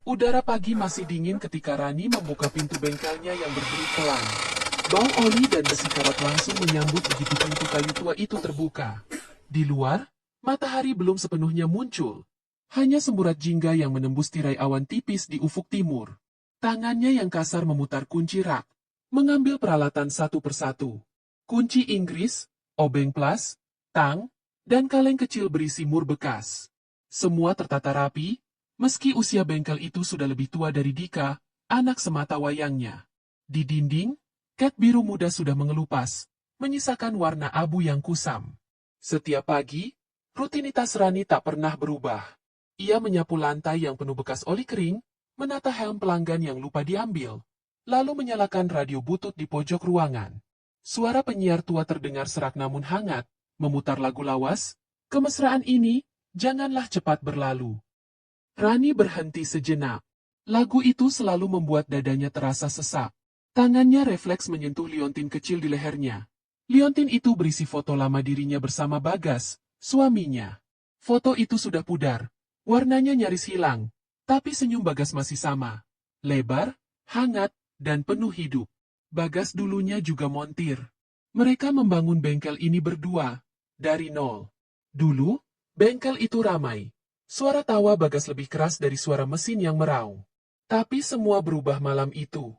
Udara pagi masih dingin ketika Rani membuka pintu bengkelnya yang berduri pelan. Bau oli dan besi karat langsung menyambut begitu pintu kayu tua itu terbuka. Di luar, matahari belum sepenuhnya muncul. Hanya semburat jingga yang menembus tirai awan tipis di ufuk timur. Tangannya yang kasar memutar kunci rak, mengambil peralatan satu persatu. Kunci Inggris, obeng plas, tang, dan kaleng kecil berisi mur bekas. Semua tertata rapi, meski usia bengkel itu sudah lebih tua dari Dika, anak semata wayangnya. Di dinding, cat biru muda sudah mengelupas, menyisakan warna abu yang kusam. Setiap pagi, rutinitas Rani tak pernah berubah. Ia menyapu lantai yang penuh bekas oli kering, menata helm pelanggan yang lupa diambil, lalu menyalakan radio butut di pojok ruangan. Suara penyiar tua terdengar serak namun hangat, memutar lagu lawas, "Kemesraan ini, janganlah cepat berlalu." Rani berhenti sejenak. Lagu itu selalu membuat dadanya terasa sesak. Tangannya refleks menyentuh liontin kecil di lehernya. Liontin itu berisi foto lama dirinya bersama Bagas, suaminya. Foto itu sudah pudar, warnanya nyaris hilang, tapi senyum Bagas masih sama. Lebar, hangat, dan penuh hidup. Bagas dulunya juga montir. Mereka membangun bengkel ini berdua, dari nol. Dulu, bengkel itu ramai. Suara tawa Bagas lebih keras dari suara mesin yang meraung. Tapi semua berubah malam itu.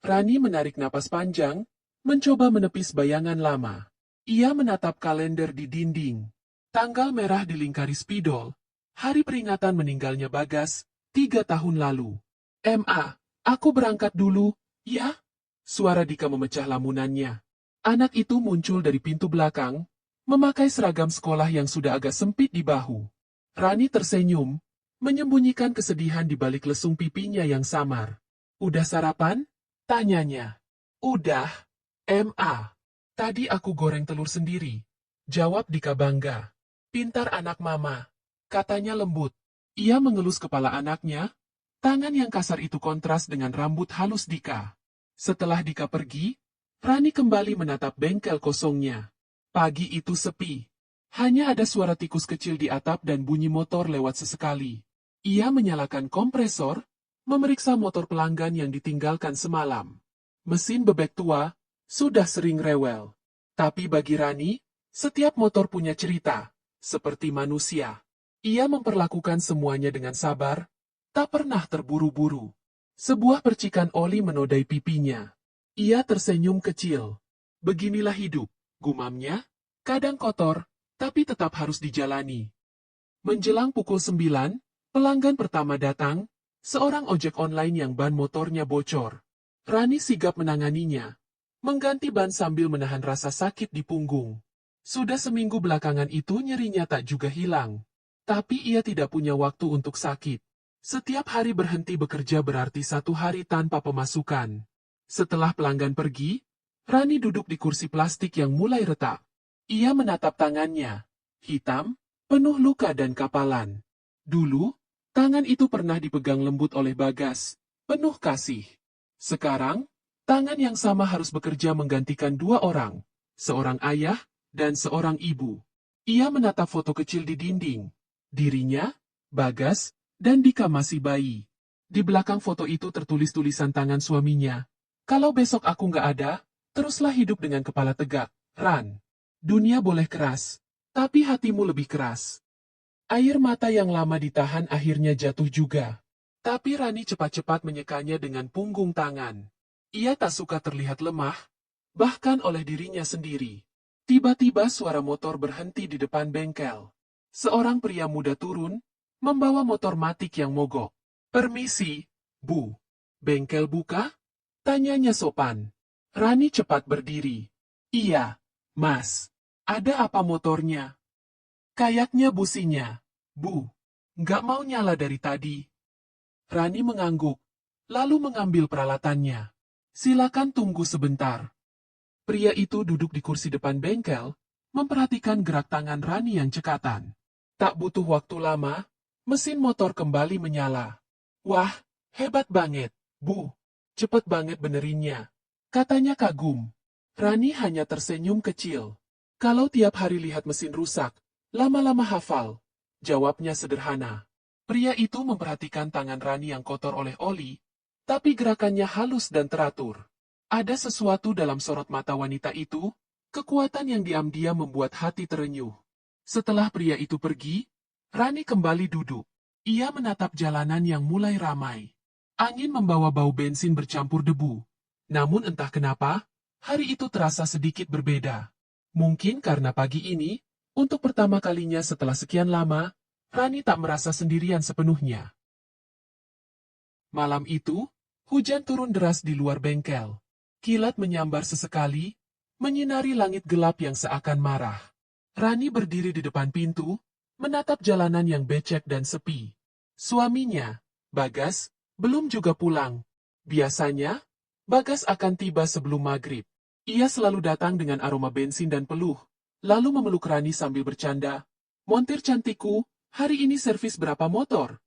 Rani menarik napas panjang, mencoba menepis bayangan lama. Ia menatap kalender di dinding. Tanggal merah dilingkari spidol. Hari peringatan meninggalnya Bagas, 3 tahun lalu. Aku berangkat dulu, ya?" Suara Dika memecah lamunannya. Anak itu muncul dari pintu belakang, memakai seragam sekolah yang sudah agak sempit di bahu. Rani tersenyum, menyembunyikan kesedihan di balik lesung pipinya yang samar. "Udah sarapan?" tanyanya. "Udah, Ma. Tadi aku goreng telur sendiri," jawab Dika bangga. "Pintar anak mama," katanya lembut. Ia mengelus kepala anaknya, tangan yang kasar itu kontras dengan rambut halus Dika. Setelah Dika pergi, Rani kembali menatap bengkel kosongnya. Pagi itu sepi. Hanya ada suara tikus kecil di atap dan bunyi motor lewat sesekali. Ia menyalakan kompresor, memeriksa motor pelanggan yang ditinggalkan semalam. Mesin bebek tua, sudah sering rewel. Tapi bagi Rani, setiap motor punya cerita, seperti manusia. Ia memperlakukan semuanya dengan sabar, tak pernah terburu-buru. Sebuah percikan oli menodai pipinya. Ia tersenyum kecil. Beginilah hidup, gumamnya, kadang kotor, tapi tetap harus dijalani. Menjelang pukul 9, pelanggan pertama datang, seorang ojek online yang ban motornya bocor. Rani sigap menanganinya, mengganti ban sambil menahan rasa sakit di punggung. Sudah seminggu belakangan itu nyerinya tak juga hilang. Tapi ia tidak punya waktu untuk sakit. Setiap hari berhenti bekerja berarti 1 hari tanpa pemasukan. Setelah pelanggan pergi, Rani duduk di kursi plastik yang mulai retak. Ia menatap tangannya, hitam, penuh luka dan kapalan. Dulu, tangan itu pernah dipegang lembut oleh Bagas, penuh kasih. Sekarang, tangan yang sama harus bekerja menggantikan 2 orang, seorang ayah dan seorang ibu. Ia menatap foto kecil di dinding. Dirinya, Bagas, dan Dika masih bayi. Di belakang foto itu tertulis tulisan tangan suaminya. "Kalau besok aku nggak ada, teruslah hidup dengan kepala tegak, Ran. Dunia boleh keras, tapi hatimu lebih keras." Air mata yang lama ditahan akhirnya jatuh juga. Tapi Rani cepat-cepat menyekanya dengan punggung tangan. Ia tak suka terlihat lemah, bahkan oleh dirinya sendiri. Tiba-tiba suara motor berhenti di depan bengkel. Seorang pria muda turun, membawa motor matic yang mogok. "Permisi, Bu. Bengkel buka?" tanyanya sopan. Rani cepat berdiri. "Iya, Mas. Ada apa motornya?" "Kayaknya businya, Bu. Nggak mau nyala dari tadi." Rani mengangguk, lalu mengambil peralatannya. "Silakan tunggu sebentar." Pria itu duduk di kursi depan bengkel, memperhatikan gerak tangan Rani yang cekatan. Tak butuh waktu lama, mesin motor kembali menyala. "Wah, hebat banget, Bu. Cepet banget benerinnya," katanya kagum. Rani hanya tersenyum kecil. "Kalau tiap hari lihat mesin rusak, lama-lama hafal," jawabnya sederhana. Pria itu memperhatikan tangan Rani yang kotor oleh oli, tapi gerakannya halus dan teratur. Ada sesuatu dalam sorot mata wanita itu, kekuatan yang diam-diam membuat hati terenyuh. Setelah pria itu pergi, Rani kembali duduk. Ia menatap jalanan yang mulai ramai. Angin membawa bau bensin bercampur debu. Namun entah kenapa, hari itu terasa sedikit berbeda. Mungkin karena pagi ini, untuk pertama kalinya setelah sekian lama, Rani tak merasa sendirian sepenuhnya. Malam itu, hujan turun deras di luar bengkel. Kilat menyambar sesekali, menyinari langit gelap yang seakan marah. Rani berdiri di depan pintu, menatap jalanan yang becek dan sepi. Suaminya, Bagas, belum juga pulang. Biasanya, Bagas akan tiba sebelum maghrib. Ia selalu datang dengan aroma bensin dan peluh, lalu memeluk Rani sambil bercanda. "Montir cantikku, hari ini servis berapa motor?"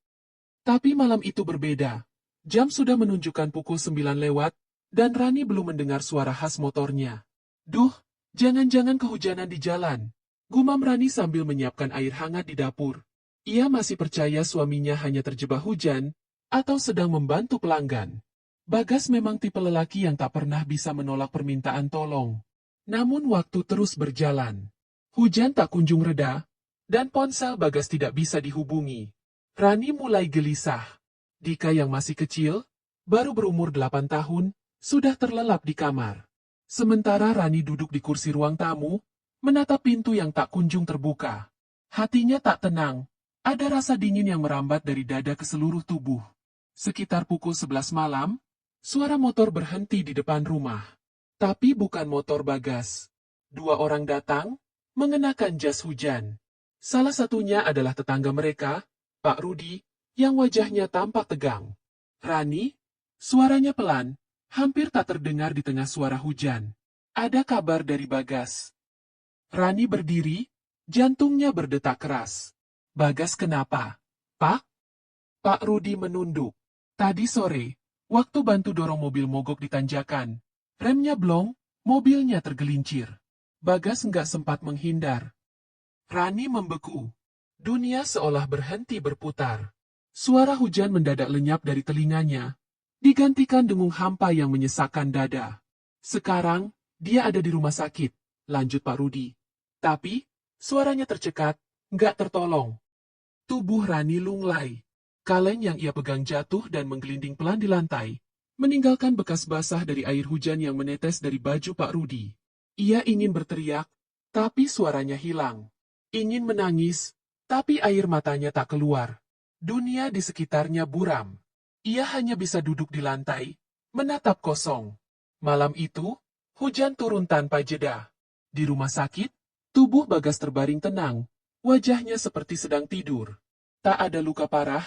Tapi malam itu berbeda. Jam sudah menunjukkan pukul 9 lewat, dan Rani belum mendengar suara khas motornya. "Duh, jangan-jangan kehujanan di jalan," gumam Rani sambil menyiapkan air hangat di dapur. Ia masih percaya suaminya hanya terjebak hujan, atau sedang membantu pelanggan. Bagas memang tipe lelaki yang tak pernah bisa menolak permintaan tolong. Namun waktu terus berjalan. Hujan tak kunjung reda, dan ponsel Bagas tidak bisa dihubungi. Rani mulai gelisah. Dika yang masih kecil, baru berumur 8 tahun, sudah terlelap di kamar. Sementara Rani duduk di kursi ruang tamu, menatap pintu yang tak kunjung terbuka. Hatinya tak tenang. Ada rasa dingin yang merambat dari dada ke seluruh tubuh. Sekitar pukul 11 malam, suara motor berhenti di depan rumah. Tapi bukan motor Bagas. Dua orang datang, mengenakan jas hujan. Salah satunya adalah tetangga mereka, Pak Rudi, yang wajahnya tampak tegang. "Rani?" Suaranya pelan, hampir tak terdengar di tengah suara hujan. "Ada kabar dari Bagas." Rani berdiri, jantungnya berdetak keras. "Bagas kenapa, Pak?" Pak Rudi menunduk. "Tadi sore, waktu bantu dorong mobil mogok di tanjakan, remnya blong, mobilnya tergelincir. Bagas nggak sempat menghindar." Rani membeku. Dunia seolah berhenti berputar. Suara hujan mendadak lenyap dari telinganya, digantikan dengung hampa yang menyesakkan dada. "Sekarang, dia ada di rumah sakit," lanjut Pak Rudi. Tapi, suaranya tercekat, nggak tertolong. Tubuh Rani lunglai. Kaleng yang ia pegang jatuh dan menggelinding pelan di lantai, meninggalkan bekas basah dari air hujan yang menetes dari baju Pak Rudi. Ia ingin berteriak, tapi suaranya hilang. Ingin menangis, tapi air matanya tak keluar. Dunia di sekitarnya buram. Ia hanya bisa duduk di lantai, menatap kosong. Malam itu, hujan turun tanpa jeda. Di rumah sakit, tubuh Bagas terbaring tenang, wajahnya seperti sedang tidur. Tak ada luka parah,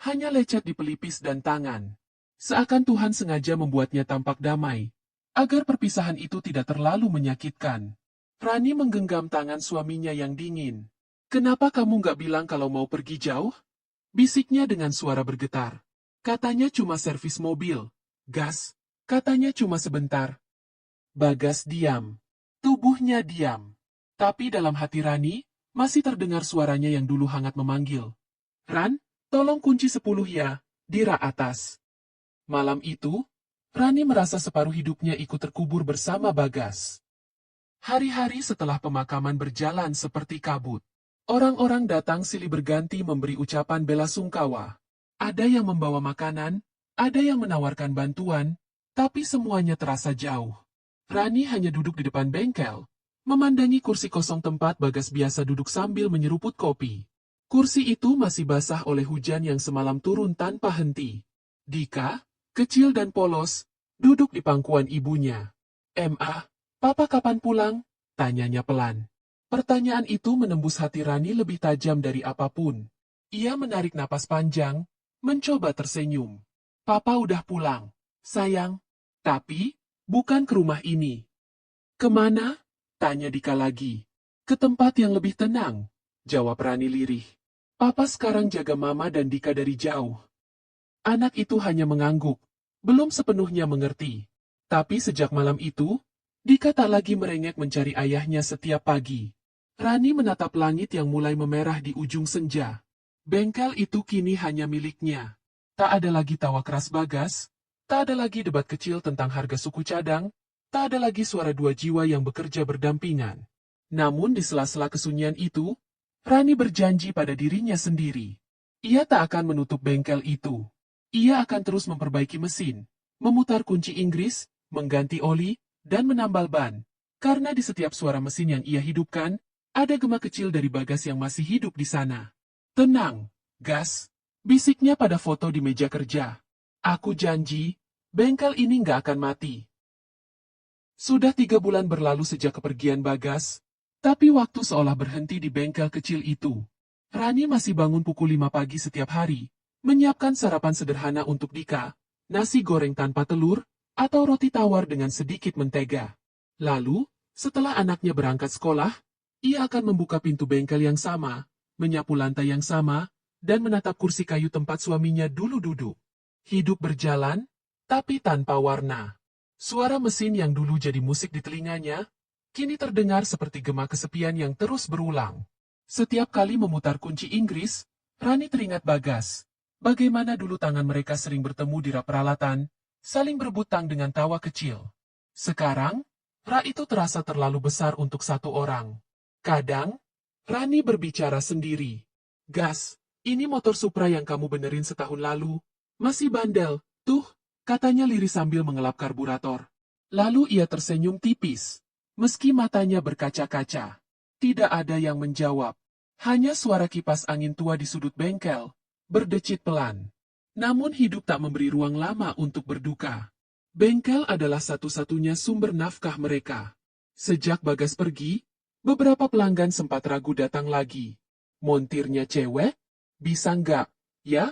hanya lecet di pelipis dan tangan. Seakan Tuhan sengaja membuatnya tampak damai, agar perpisahan itu tidak terlalu menyakitkan. Rani menggenggam tangan suaminya yang dingin. "Kenapa kamu nggak bilang kalau mau pergi jauh?" Bisiknya dengan suara bergetar. "Katanya cuma servis mobil. Gas, katanya cuma sebentar." Bagas diam. Tubuhnya diam. Tapi dalam hati Rani, masih terdengar suaranya yang dulu hangat memanggil. "Ran, tolong kunci 10 ya, di rak atas." Malam itu, Rani merasa separuh hidupnya ikut terkubur bersama Bagas. Hari-hari setelah pemakaman berjalan seperti kabut. Orang-orang datang silih berganti memberi ucapan bela sungkawa. Ada yang membawa makanan, ada yang menawarkan bantuan, tapi semuanya terasa jauh. Rani hanya duduk di depan bengkel, memandangi kursi kosong tempat Bagas biasa duduk sambil menyeruput kopi. Kursi itu masih basah oleh hujan yang semalam turun tanpa henti. Dika, kecil dan polos, duduk di pangkuan ibunya. "Ma, Papa kapan pulang?" tanyanya pelan. Pertanyaan itu menembus hati Rani lebih tajam dari apapun. Ia menarik napas panjang, mencoba tersenyum. "Papa udah pulang, sayang. Tapi, bukan ke rumah ini." "Kemana?" tanya Dika lagi. "Ke tempat yang lebih tenang," jawab Rani lirih. "Papa sekarang jaga Mama dan Dika dari jauh." Anak itu hanya mengangguk, belum sepenuhnya mengerti. Tapi sejak malam itu, Dika tak lagi merengek mencari ayahnya setiap pagi. Rani menatap langit yang mulai memerah di ujung senja. Bengkel itu kini hanya miliknya. Tak ada lagi tawa keras Bagas, tak ada lagi debat kecil tentang harga suku cadang, tak ada lagi suara dua jiwa yang bekerja berdampingan. Namun di sela-sela kesunyian itu, Rani berjanji pada dirinya sendiri. Ia tak akan menutup bengkel itu. Ia akan terus memperbaiki mesin, memutar kunci Inggris, mengganti oli, dan menambal ban. Karena di setiap suara mesin yang ia hidupkan, ada gema kecil dari Bagas yang masih hidup di sana. Tenang, Gas, bisiknya pada foto di meja kerja. Aku janji, bengkel ini nggak akan mati. Sudah 3 bulan berlalu sejak kepergian Bagas, tapi waktu seolah berhenti di bengkel kecil itu. Rani masih bangun pukul 5 pagi setiap hari, menyiapkan sarapan sederhana untuk Dika, nasi goreng tanpa telur, atau roti tawar dengan sedikit mentega. Lalu, setelah anaknya berangkat sekolah, ia akan membuka pintu bengkel yang sama, menyapu lantai yang sama, dan menatap kursi kayu tempat suaminya dulu duduk. Hidup berjalan, tapi tanpa warna. Suara mesin yang dulu jadi musik di telinganya, kini terdengar seperti gema kesepian yang terus berulang. Setiap kali memutar kunci Inggris, Rani teringat Bagas. Bagaimana dulu tangan mereka sering bertemu di rak peralatan, saling berebut tang dengan tawa kecil. Sekarang, rak itu terasa terlalu besar untuk satu orang. Kadang, Rani berbicara sendiri. Gas, ini motor Supra yang kamu benerin setahun lalu. Masih bandel, tuh, katanya lirih sambil mengelap karburator. Lalu ia tersenyum tipis. Meski matanya berkaca-kaca. Tidak ada yang menjawab. Hanya suara kipas angin tua di sudut bengkel, berdecit pelan. Namun hidup tak memberi ruang lama untuk berduka. Bengkel adalah satu-satunya sumber nafkah mereka. Sejak Bagas pergi, beberapa pelanggan sempat ragu datang lagi. Montirnya cewek? Bisa nggak, ya?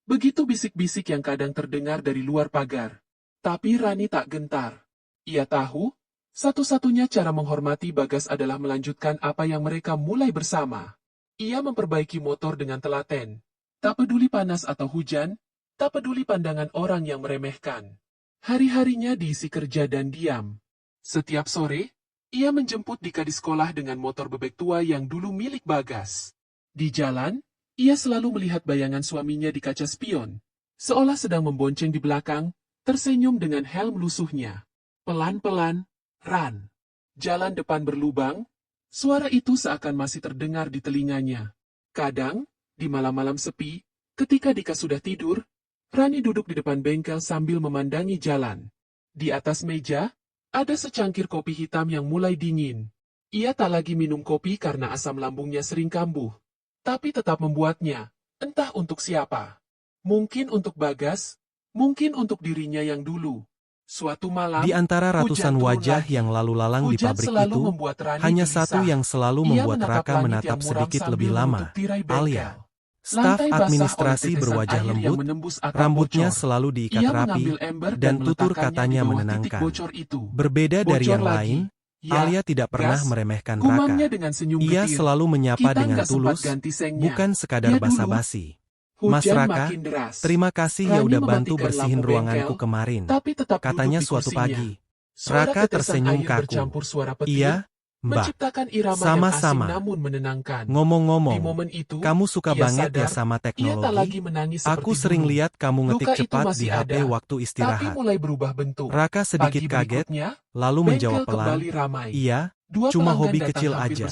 Begitu bisik-bisik yang kadang terdengar dari luar pagar. Tapi Rani tak gentar. Ia tahu, satu-satunya cara menghormati Bagas adalah melanjutkan apa yang mereka mulai bersama. Ia memperbaiki motor dengan telaten. Tak peduli panas atau hujan, tak peduli pandangan orang yang meremehkan. Hari-harinya diisi kerja dan diam. Setiap sore, ia menjemput Dika di sekolah dengan motor bebek tua yang dulu milik Bagas. Di jalan, ia selalu melihat bayangan suaminya di kaca spion. Seolah sedang membonceng di belakang, tersenyum dengan helm lusuhnya. Pelan-pelan, Ran. Jalan depan berlubang, suara itu seakan masih terdengar di telinganya. Kadang, di malam-malam sepi, ketika Dika sudah tidur, Rani duduk di depan bengkel sambil memandangi jalan. Di atas meja, ada secangkir kopi hitam yang mulai dingin. Ia tak lagi minum kopi karena asam lambungnya sering kambuh. Tapi tetap membuatnya, entah untuk siapa. Mungkin untuk Bagas, mungkin untuk dirinya yang dulu. Suatu malam, Di antara ratusan wajah yang lalu lalang di pabrik itu, hanya satu yang selalu membuat Raka menatap sedikit lebih lama, Alia. Staf administrasi berwajah lembut, rambutnya selalu diikat rapi, dan tutur katanya menenangkan. Berbeda dari yang lain, Alia tidak pernah meremehkan Raka. Ia selalu menyapa dengan tulus, bukan sekadar basa-basi. Mas Raka, terima kasih ya udah bantu bersihin ruanganku kemarin, katanya suatu pagi. Raka tersenyum kaku. Iya, Mbak. Sama-sama. Ngomong-ngomong, kamu suka banget ya sama teknologi? Aku sering lihat kamu ngetik cepat di HP waktu istirahat. Raka sedikit kaget, lalu menjawab pelan, iya, cuma hobi kecil aja.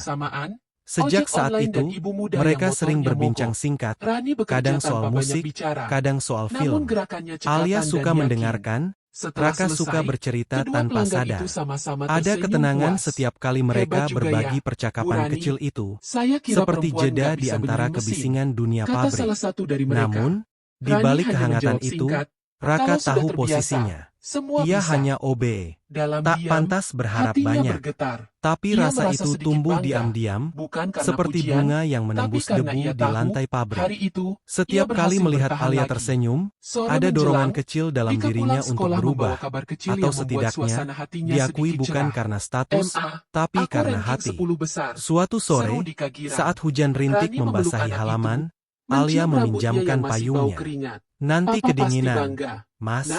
Sejak saat itu, mereka sering berbincang singkat, kadang soal musik, kadang soal film. Alia suka mendengarkan, Raka suka bercerita tanpa sadar. Ada ketenangan setiap kali mereka berbagi percakapan kecil itu, seperti jeda di antara kebisingan dunia pabrik. Namun, di balik kehangatan itu, Raka tahu posisinya. Ia hanya OB, tak pantas berharap banyak. Tapi rasa itu tumbuh diam-diam, seperti bunga yang menembus debu di lantai pabrik. Setiap kali melihat Alia tersenyum, ada dorongan kecil dalam dirinya untuk berubah, atau setidaknya, diakui bukan karena status, tapi karena hati. Suatu sore, saat hujan rintik membasahi halaman, Alia meminjamkan payungnya. Nanti kedinginan, Mas.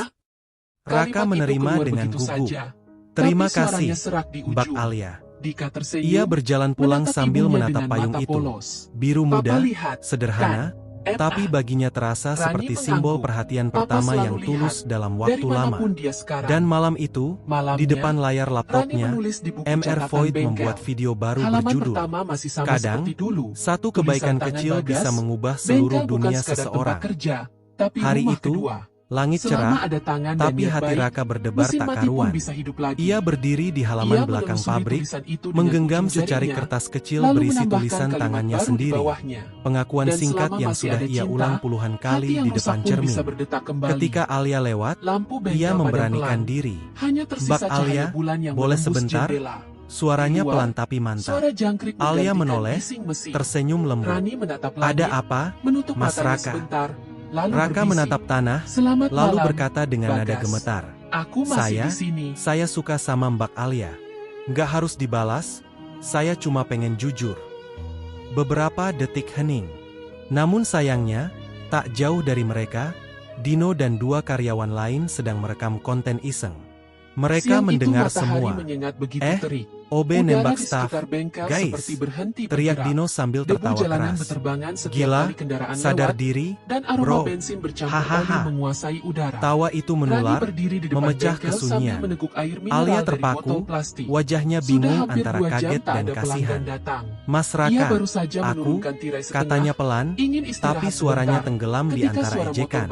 Raka menerima dengan gugup. Terima kasih, Mbak Alia. Ia berjalan pulang sambil menatap payung itu. Biru muda, sederhana, Tapi baginya terasa seperti simbol perhatian pertama yang tulus dalam waktu lama. Dan malam itu, di depan layar laptopnya, Mr. Void membuat video baru berjudul "Kadang, satu kebaikan kecil bisa mengubah seluruh dunia seseorang." Hari itu, langit cerah, tapi hati Raka berdebar tak karuan. Ia berdiri di halaman belakang pabrik, menggenggam secari kertas kecil berisi tulisan tangannya sendiri. Pengakuan singkat yang sudah ia ulang puluhan kali di depan cermin. Ketika Alia lewat, ia memberanikan diri. "Mbak Alia, boleh sebentar?" Suaranya pelan tapi mantap. Alia menoleh, tersenyum lembut. "Ada apa, Mas Raka?" Raka menatap tanah, lalu berkata dengan nada gemetar, Saya suka sama Mbak Alia. Nggak harus dibalas, saya cuma pengen jujur." Beberapa detik hening. Namun sayangnya, tak jauh dari mereka, Dino dan dua karyawan lain sedang merekam konten iseng. Mereka mendengar semua. OB nembak staf. Guys, teriak Dino sambil tertawa keras. "Gila, sadar diri, bro." Hahaha. Tawa itu menular, memecah kesunyian. Alia terpaku, wajahnya bingung antara kaget dan kasihan. "Mas Raka, aku," katanya pelan, tapi suaranya tenggelam di antara ejekan.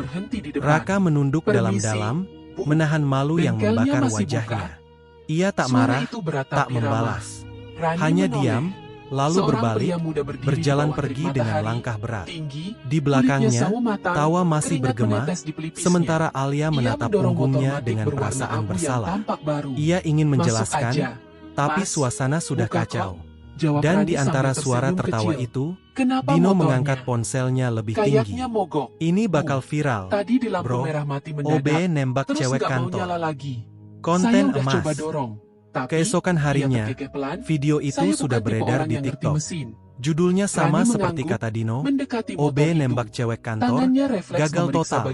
Raka menunduk dalam-dalam, menahan malu yang membakar wajahnya. Ia tak marah, tak membalas. Hanya diam, lalu berbalik, berjalan pergi dengan langkah berat. Di belakangnya, tawa masih bergema, sementara Alia menatap punggungnya dengan perasaan bersalah. Ia ingin menjelaskan, tapi suasana sudah kacau. Dan di antara suara tertawa itu, Dino mengangkat ponselnya lebih tinggi. "Ini bakal viral, bro. OB nembak cewek kantor. Konten emas." Keesokan harinya, video itu sudah beredar di TikTok. Judulnya sama seperti kata Dino, OB nembak cewek kantor, gagal total.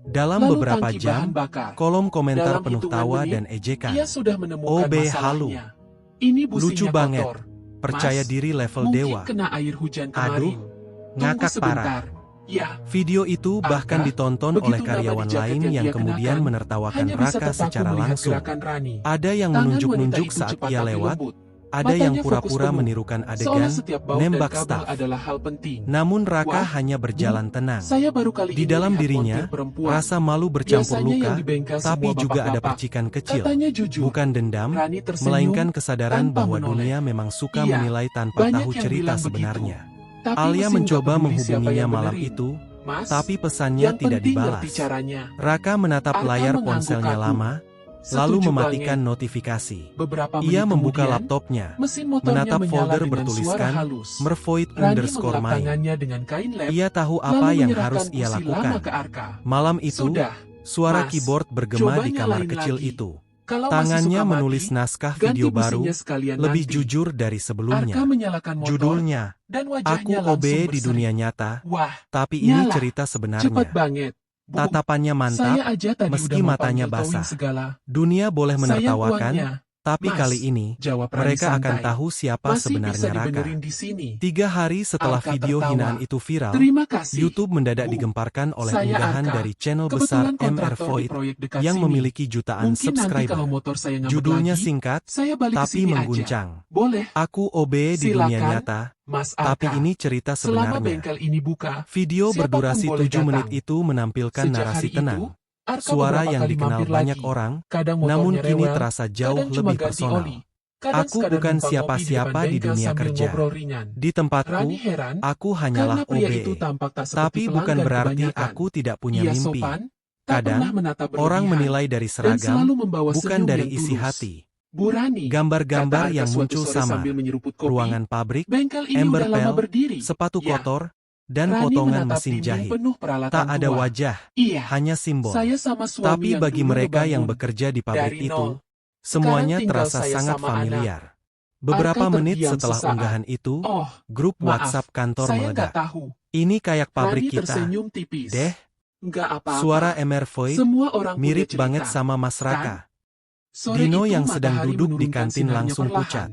Dalam beberapa jam, kolom komentar penuh tawa dan ejekan. OB halu. Lucu banget. Percaya diri level dewa. Aduh, ngakak parah. Video itu bahkan ditonton oleh karyawan lain yang kemudian menertawakan Raka secara langsung. Ada yang menunjuk-nunjuk saat ia lewat, ada yang pura-pura menirukan adegan nembak staf. Namun Raka hanya berjalan tenang. Di dalam dirinya, rasa malu bercampur luka, tapi juga ada percikan kecil. Bukan dendam, melainkan kesadaran bahwa dunia memang suka menilai tanpa tahu cerita sebenarnya. Alia mencoba menghubunginya malam itu, tapi pesannya tidak dibalas. Raka menatap layar ponselnya lama, lalu mematikan notifikasi. Ia membuka laptopnya, menatap folder bertuliskan Mervoid_main. Ia tahu apa yang harus ia lakukan. Malam itu, suara keyboard bergema di kamar kecil itu. Tangannya menulis naskah video baru, lebih jujur dari sebelumnya. Judulnya, "Aku OB di dunia nyata, tapi ini cerita sebenarnya." Tatapannya mantap, meski matanya basah. Dunia boleh menertawakan, tapi kali ini, mereka akan tahu siapa sebenarnya Raka. 3 hari setelah video hinaan itu viral, YouTube mendadak digemparkan oleh unggahan dari channel besar Mr. Void yang memiliki jutaan subscriber. Judulnya singkat, tapi mengguncang. "Aku OB di dunia nyata, tapi ini cerita sebenarnya." Video berdurasi 7 menit itu menampilkan narasi tenang. Suara yang dikenal banyak orang, namun kini terasa jauh lebih personal. "Aku bukan siapa-siapa di dunia kerja. Di tempatku, aku hanyalah OB. Tapi bukan berarti aku tidak punya mimpi. Kadang, orang menilai dari seragam, bukan dari isi hati." Gambar-gambar yang muncul sama, ruangan pabrik, ember pel, sepatu kotor, dan potongan mesin jahit. Tak ada wajah, hanya simbol. Tapi bagi mereka yang bekerja di pabrik itu, semuanya terasa sangat familiar. Beberapa menit setelah unggahan itu, grup WhatsApp kantor meledak. "Ini kayak pabrik kita, deh." Suara Mr. Void mirip banget sama Mas Raka. Dino yang sedang duduk di kantin langsung pucat.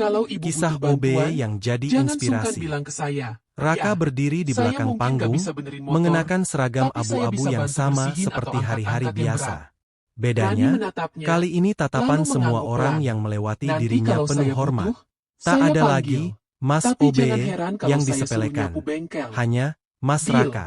Kalau ibu Kisah butuh bantuan, OB yang jadi jangan sungkan inspirasi. bilang ke saya. Raka Ya, berdiri di saya belakang mungkin nggak panggung, bisa benerin motor, mengenakan seragam tapi saya abu-abu bisa yang bantu sama bersihin seperti atau hari-hari angkat-angkat yang biasa. berat. Rani Bedanya, menatapnya, kali ini tatapan lalu semua mengangguk orang pelan. yang melewati Nanti dirinya kalau penuh saya hormat. butuh, Tak saya ada panggil. lagi Mas Tapi OB jangan heran kalau yang saya suruh disepelekan. nyapu bengkel. Hanya Mas Deal. Raka.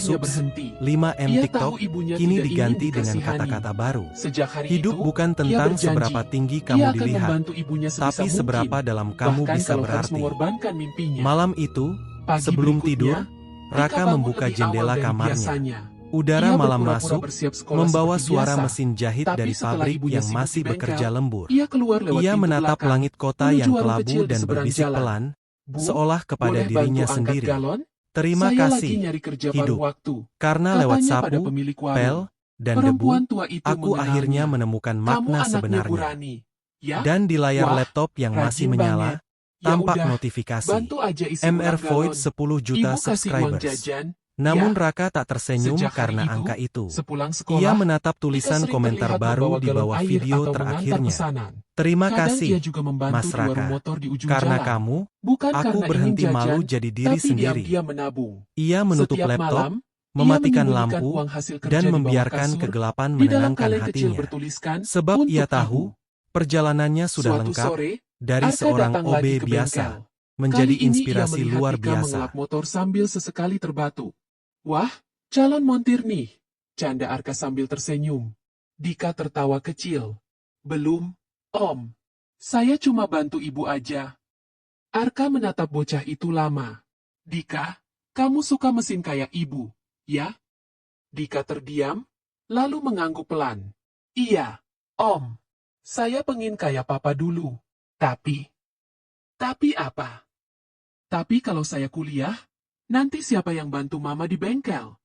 subs berhenti. 5M Ia TikTok tahu ibunya kini tidak diganti ingin dengan dikasihani. kata-kata baru. Sejak hari Hidup itu, bukan ia tentang berjanji, seberapa tinggi ia kamu akan dilihat, membantu ibunya sebisa tapi mungkin, seberapa dalam kamu bahkan bisa kalau harus berarti. mengorbankan mimpinya. Malam itu, Pagi sebelum tidur, berikutnya, Raka bangun membuka lebih jendela awal dari kamarnya. biasanya. Udara Ia malam berpura-pura masuk, bersiap sekolah membawa seperti suara biasa. mesin jahit Tapi dari setelah pabrik ibunya yang sibuk masih di bengkel, bekerja lembur. ia keluar lewat Ia pintu menatap belakang, langit kota menuju yang warung kelabu kecil di dan seberang berbisik jalan. pelan, Bu, seolah kepada boleh dirinya bantu angkat sendiri. galon? Terima Saya lagi kasih, nyari kerja hidup. paruh waktu. Karena lewat Katanya pada sapu, pemilik warung. pel, dan Perempuan debu, tua itu aku akhirnya mengenalnya. menemukan Kamu makna anaknya Bu sebenarnya. Rani, ya? Dan di layar Wah, laptop yang masih rajin menyala, banget. Ya tampak udah, notifikasi. bantu aja isi MR ulang Void galon. 10 juta Ibu kasih uang subscribers. jajan, Namun ya? Raka tak tersenyum Sejak hari karena itu, angka itu. sepulang Ia sekolah, menatap Dika tulisan sering komentar terlihat baru membawa di galon bawah air video atau mengantar terakhirnya. pesanan. Terima Kadang ia kasih, juga membantu Mas di warung Raka. motor di ujung Karena jalan. kamu, Bukan aku karena ingin berhenti malu jajan, jadi diri tapi sendiri. diam-diam menabung. Ia menutup Setiap laptop, malam, ia mematikan menyembunyikan lampu, uang hasil kerja dan di bawah membiarkan kasur. kegelapan Di dalam menenangkan kaleng kecil hatinya. bertuliskan, Sebab ia untuk tahu, ibu. perjalanannya sudah Suatu lengkap, sore, dari Arka seorang datang OB lagi ke biasa, bengkel. menjadi Kali ini ia inspirasi melihat luar Dika biasa. mengelak motor sambil sesekali terbatuk. Wah, calon montir nih, canda Arka sambil tersenyum. Dika tertawa kecil. Belum, Om. Saya cuma bantu ibu aja. Arka menatap bocah itu lama. Dika, kamu suka mesin kayak ibu, ya? Dika terdiam, lalu mengangguk pelan. Iya, Om. Saya pengen kayak papa dulu. Tapi apa? Tapi kalau saya kuliah, nanti siapa yang bantu mama di bengkel?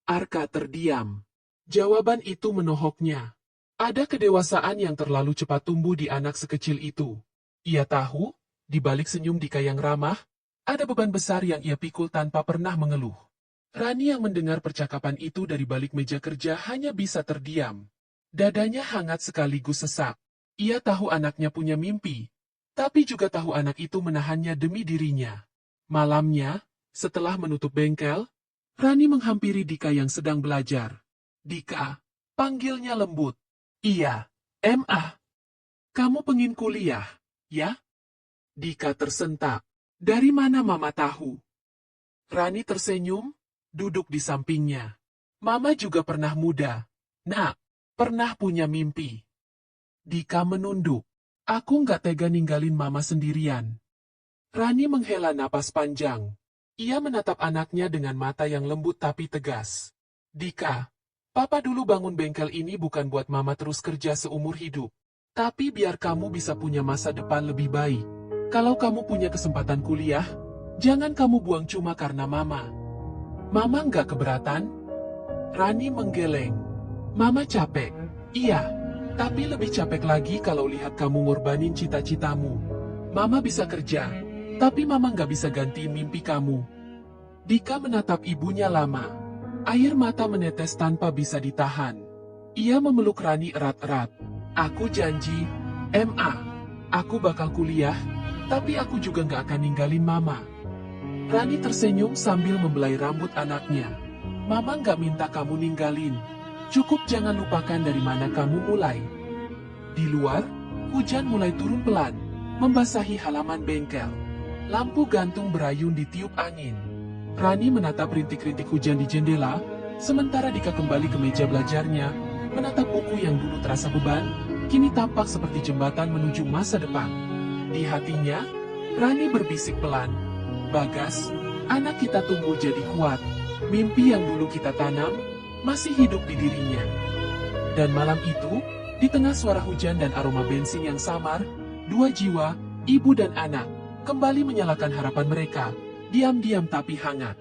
Arka terdiam. Jawaban itu menohoknya. Ada kedewasaan yang terlalu cepat tumbuh di anak sekecil itu. Ia tahu, di balik senyum Dika yang ramah, ada beban besar yang ia pikul tanpa pernah mengeluh. Rani yang mendengar percakapan itu dari balik meja kerja hanya bisa terdiam. Dadanya hangat sekaligus sesak. Ia tahu anaknya punya mimpi, tapi juga tahu anak itu menahannya demi dirinya. Malamnya, setelah menutup bengkel, Rani menghampiri Dika yang sedang belajar. Dika, panggilnya lembut. Iya, MA. Kamu pengen kuliah, ya? Dika tersentak. Dari mana Mama tahu? Rani tersenyum, duduk di sampingnya. Mama juga pernah muda. Nak, pernah punya mimpi. Dika menunduk. Aku nggak tega ninggalin Mama sendirian. Rani menghela napas panjang. Ia menatap anaknya dengan mata yang lembut tapi tegas. Dika, Papa dulu bangun bengkel ini bukan buat Mama terus kerja seumur hidup. Tapi biar kamu bisa punya masa depan lebih baik. Kalau kamu punya kesempatan kuliah, jangan kamu buang cuma karena Mama. Mama nggak keberatan? Rani menggeleng. Mama capek. Iya, tapi lebih capek lagi kalau lihat kamu ngorbanin cita-citamu. Mama bisa kerja, tapi Mama nggak bisa gantiin mimpi kamu. Dika menatap ibunya lama. Air mata menetes tanpa bisa ditahan. Ia memeluk Rani erat-erat. Aku janji, MA. Aku bakal kuliah, tapi aku juga nggak akan ninggalin Mama. Rani tersenyum sambil membelai rambut anaknya. Mama nggak minta kamu ninggalin. Cukup jangan lupakan dari mana kamu mulai. Di luar, hujan mulai turun pelan, membasahi halaman bengkel. Lampu gantung berayun ditiup angin. Rani menatap rintik-rintik hujan di jendela, sementara Dika kembali ke meja belajarnya, menatap buku yang dulu terasa beban, kini tampak seperti jembatan menuju masa depan. Di hatinya, Rani berbisik pelan, Bagas, anak kita tumbuh jadi kuat. Mimpi yang dulu kita tanam, masih hidup di dirinya. Dan malam itu, di tengah suara hujan dan aroma bensin yang samar, dua jiwa, ibu dan anak, kembali menyalakan harapan mereka, diam-diam tapi hangat.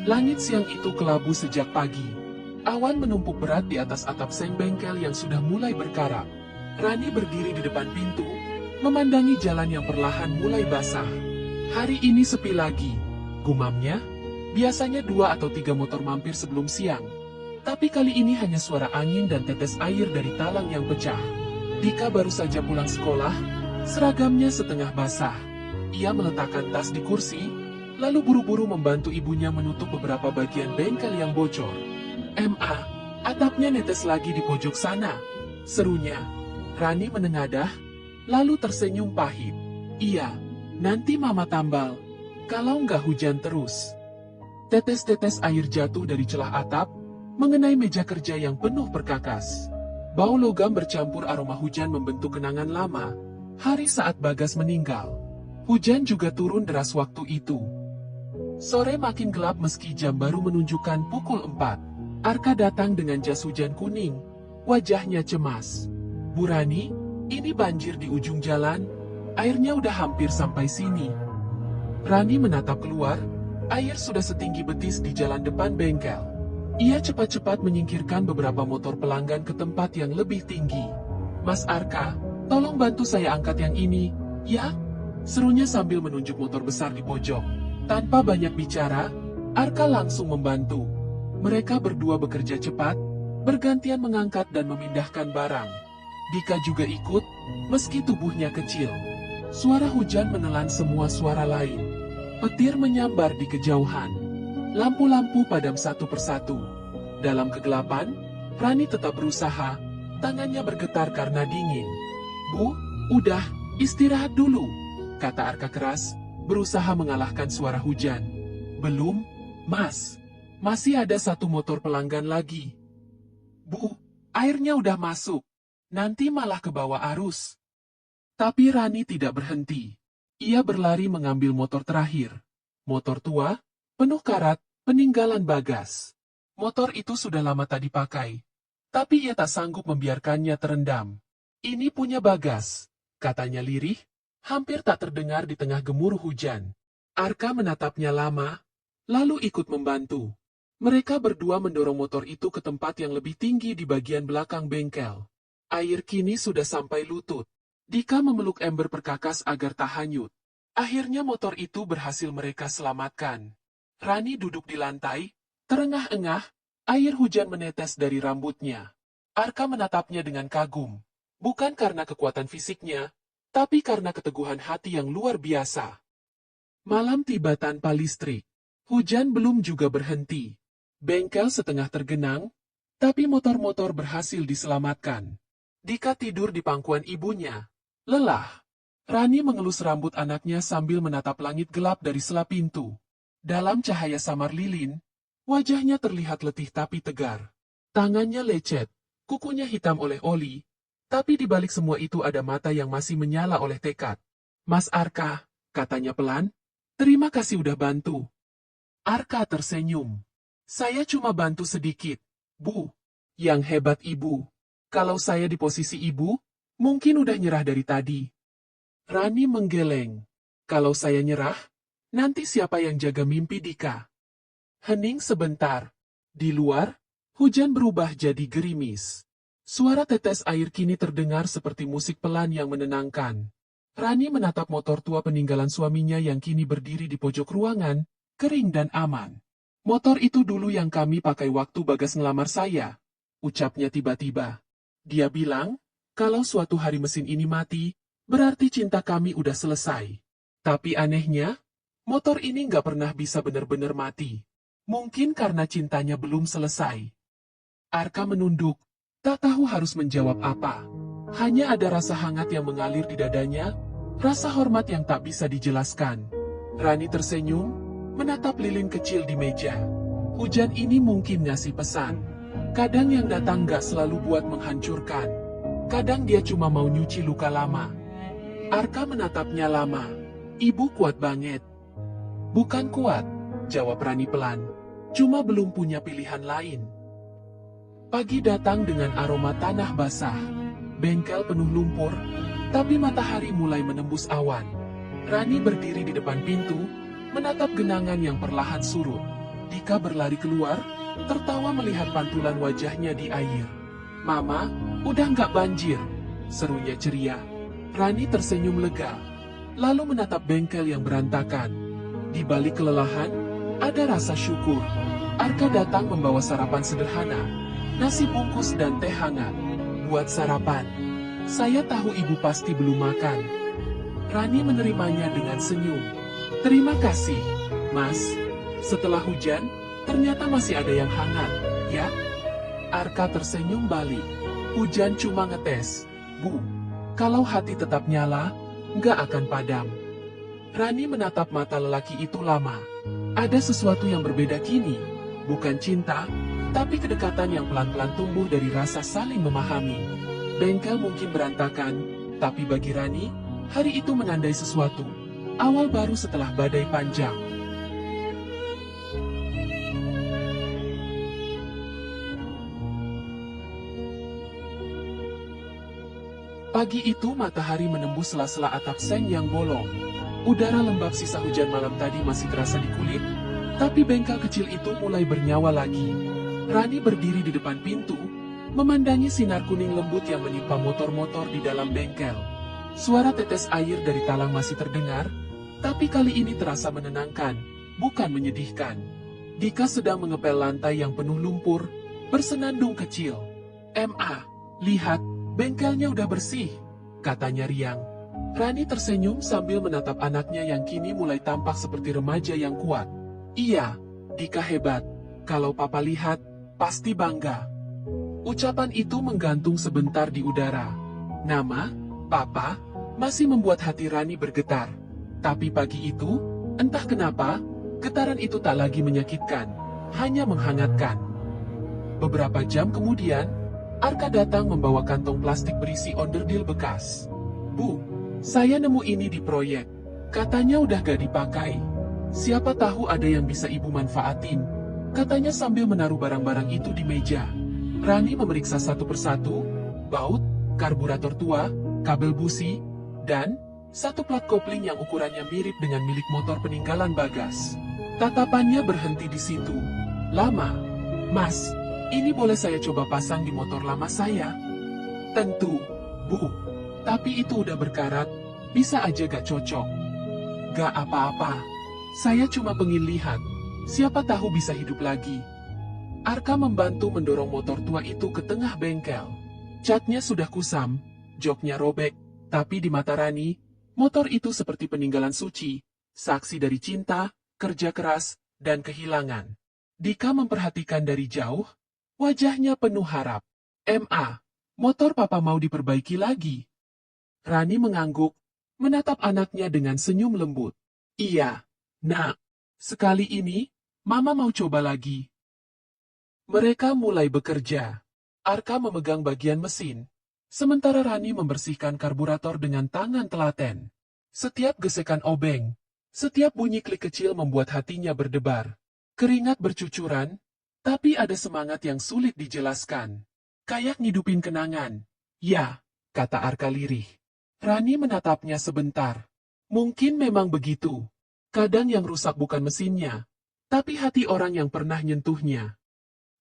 Langit siang itu kelabu sejak pagi. Awan menumpuk berat di atas atap seng bengkel yang sudah mulai berkarat. Rani berdiri di depan pintu, memandangi jalan yang perlahan mulai basah. Hari ini sepi lagi, gumamnya. Biasanya 2 atau 3 motor mampir sebelum siang. Tapi kali ini hanya suara angin dan tetes air dari talang yang pecah. Dika baru saja pulang sekolah, seragamnya setengah basah. Ia meletakkan tas di kursi, lalu buru-buru membantu ibunya menutup beberapa bagian bengkel yang bocor. MA, atapnya netes lagi di pojok sana, serunya. Rani menengadah, lalu tersenyum pahit. Iya, nanti Mama tambal, kalau nggak hujan terus. Tetes-tetes air jatuh dari celah atap, mengenai meja kerja yang penuh perkakas. Bau logam bercampur aroma hujan membentuk kenangan lama, hari saat Bagas meninggal. Hujan juga turun deras waktu itu. Sore makin gelap meski jam baru menunjukkan pukul 4. Arka datang dengan jas hujan kuning, wajahnya cemas. Bu Rani, ini banjir di ujung jalan, airnya udah hampir sampai sini. Rani menatap keluar, air sudah setinggi betis di jalan depan bengkel. Ia cepat-cepat menyingkirkan beberapa motor pelanggan ke tempat yang lebih tinggi. Mas Arka, tolong bantu saya angkat yang ini, ya? Serunya sambil menunjuk motor besar di pojok. Tanpa banyak bicara, Arka langsung membantu. Mereka berdua bekerja cepat, bergantian mengangkat dan memindahkan barang. Dika juga ikut, meski tubuhnya kecil. Suara hujan menelan semua suara lain. Petir menyambar di kejauhan. Lampu-lampu padam satu persatu. Dalam kegelapan, Rani tetap berusaha, tangannya bergetar karena dingin. Bu, udah, istirahat dulu, kata Arka keras, berusaha mengalahkan suara hujan. Belum, Mas. Masih ada satu motor pelanggan lagi. Bu, airnya udah masuk. Nanti malah ke bawah arus. Tapi Rani tidak berhenti. Ia berlari mengambil motor terakhir. Motor tua, penuh karat, peninggalan Bagas. Motor itu sudah lama tak dipakai. Tapi ia tak sanggup membiarkannya terendam. Ini punya Bagas, katanya lirih, hampir tak terdengar di tengah gemuruh hujan. Arka menatapnya lama, lalu ikut membantu. Mereka berdua mendorong motor itu ke tempat yang lebih tinggi di bagian belakang bengkel. Air kini sudah sampai lutut. Dika memeluk ember perkakas agar tak hanyut. Akhirnya motor itu berhasil mereka selamatkan. Rani duduk di lantai, terengah-engah, air hujan menetes dari rambutnya. Arka menatapnya dengan kagum. Bukan karena kekuatan fisiknya, tapi karena keteguhan hati yang luar biasa. Malam tiba tanpa listrik. Hujan belum juga berhenti. Bengkel setengah tergenang, tapi motor-motor berhasil diselamatkan. Dika tidur di pangkuan ibunya. Lelah. Rani mengelus rambut anaknya sambil menatap langit gelap dari sela pintu. Dalam cahaya samar lilin, wajahnya terlihat letih tapi tegar. Tangannya lecet, kukunya hitam oleh oli, tapi di balik semua itu ada mata yang masih menyala oleh tekad. Mas Arka, katanya pelan, terima kasih udah bantu. Arka tersenyum. Saya cuma bantu sedikit, Bu. Yang hebat ibu. Kalau saya di posisi ibu, mungkin udah nyerah dari tadi. Rani menggeleng. Kalau saya nyerah, nanti siapa yang jaga mimpi Dika? Hening sebentar. Di luar, hujan berubah jadi gerimis. Suara tetes air kini terdengar seperti musik pelan yang menenangkan. Rani menatap motor tua peninggalan suaminya yang kini berdiri di pojok ruangan, kering dan aman. Motor itu dulu yang kami pakai waktu Bagas ngelamar saya, ucapnya tiba-tiba. Dia bilang, kalau suatu hari mesin ini mati, berarti cinta kami udah selesai. Tapi anehnya, motor ini nggak pernah bisa benar-benar mati. Mungkin karena cintanya belum selesai. Arka menunduk, tak tahu harus menjawab apa. Hanya ada rasa hangat yang mengalir di dadanya, rasa hormat yang tak bisa dijelaskan. Rani tersenyum, menatap lilin kecil di meja. Hujan ini mungkin ngasih pesan. Kadang yang datang gak selalu buat menghancurkan. Kadang dia cuma mau nyuci luka lama. Arka menatapnya lama. Ibu kuat banget. Bukan kuat, jawab Rani pelan. Cuma belum punya pilihan lain. Pagi datang dengan aroma tanah basah. Bengkel penuh lumpur, tapi matahari mulai menembus awan. Rani berdiri di depan pintu, menatap genangan yang perlahan surut. Dika berlari keluar, tertawa melihat pantulan wajahnya di air. Mama, udah nggak banjir, serunya ceria. Rani tersenyum lega, lalu menatap bengkel yang berantakan. Di balik kelelahan, ada rasa syukur. Arka datang membawa sarapan sederhana, nasi bungkus dan teh hangat. Buat sarapan. Saya tahu ibu pasti belum makan. Rani menerimanya dengan senyum. Terima kasih, Mas. Setelah hujan, ternyata masih ada yang hangat, ya? Arka tersenyum balik. Hujan cuma ngetes, Bu. Kalau hati tetap nyala, nggak akan padam. Rani menatap mata lelaki itu lama. Ada sesuatu yang berbeda kini. Bukan cinta, tapi kedekatan yang pelan-pelan tumbuh dari rasa saling memahami. Bengkel mungkin berantakan, tapi bagi Rani, hari itu menandai sesuatu. Awal baru setelah badai panjang. Pagi itu matahari menembus sela-sela atap seng yang bolong. Udara lembab sisa hujan malam tadi masih terasa di kulit, tapi bengkel kecil itu mulai bernyawa lagi. Rani berdiri di depan pintu, memandangi sinar kuning lembut yang menimpa motor-motor di dalam bengkel. Suara tetes air dari talang masih terdengar, tapi kali ini terasa menenangkan, bukan menyedihkan. Dika sedang mengepel lantai yang penuh lumpur, bersenandung kecil. "Ma, lihat, bengkelnya udah bersih," katanya riang. Rani tersenyum sambil menatap anaknya yang kini mulai tampak seperti remaja yang kuat. "Iya, Dika hebat. Kalau papa lihat, pasti bangga." Ucapan itu menggantung sebentar di udara. Nama, papa, masih membuat hati Rani bergetar. Tapi pagi itu, entah kenapa, getaran itu tak lagi menyakitkan, hanya menghangatkan. Beberapa jam kemudian, Arka datang membawa kantong plastik berisi onderdil bekas. "Bu, saya nemu ini di proyek. Katanya udah gak dipakai. Siapa tahu ada yang bisa ibu manfaatin," katanya sambil menaruh barang-barang itu di meja. Rani memeriksa satu persatu, baut, karburator tua, kabel busi, dan satu plat kopling yang ukurannya mirip dengan milik motor peninggalan Bagas. Tatapannya berhenti di situ. "Lama. Mas, ini boleh saya coba pasang di motor lama saya?" "Tentu, Bu. Tapi itu udah berkarat, bisa aja gak cocok." "Gak apa-apa. Saya cuma pengen lihat. Siapa tahu bisa hidup lagi." Arka membantu mendorong motor tua itu ke tengah bengkel. Catnya sudah kusam, joknya robek, tapi di mata Rani, motor itu seperti peninggalan suci, saksi dari cinta, kerja keras, dan kehilangan. Dika memperhatikan dari jauh, wajahnya penuh harap. "Ma, motor papa mau diperbaiki lagi." Rani mengangguk, menatap anaknya dengan senyum lembut. "Iya, Nak. Sekali ini, mama mau coba lagi." Mereka mulai bekerja. Arka memegang bagian mesin, sementara Rani membersihkan karburator dengan tangan telaten. Setiap gesekan obeng, setiap bunyi klik kecil membuat hatinya berdebar. Keringat bercucuran, tapi ada semangat yang sulit dijelaskan. "Kayak ngidupin kenangan." "Ya," kata Arka lirih. Rani menatapnya sebentar. Mungkin memang begitu. Kadang yang rusak bukan mesinnya, tapi hati orang yang pernah nyentuhnya.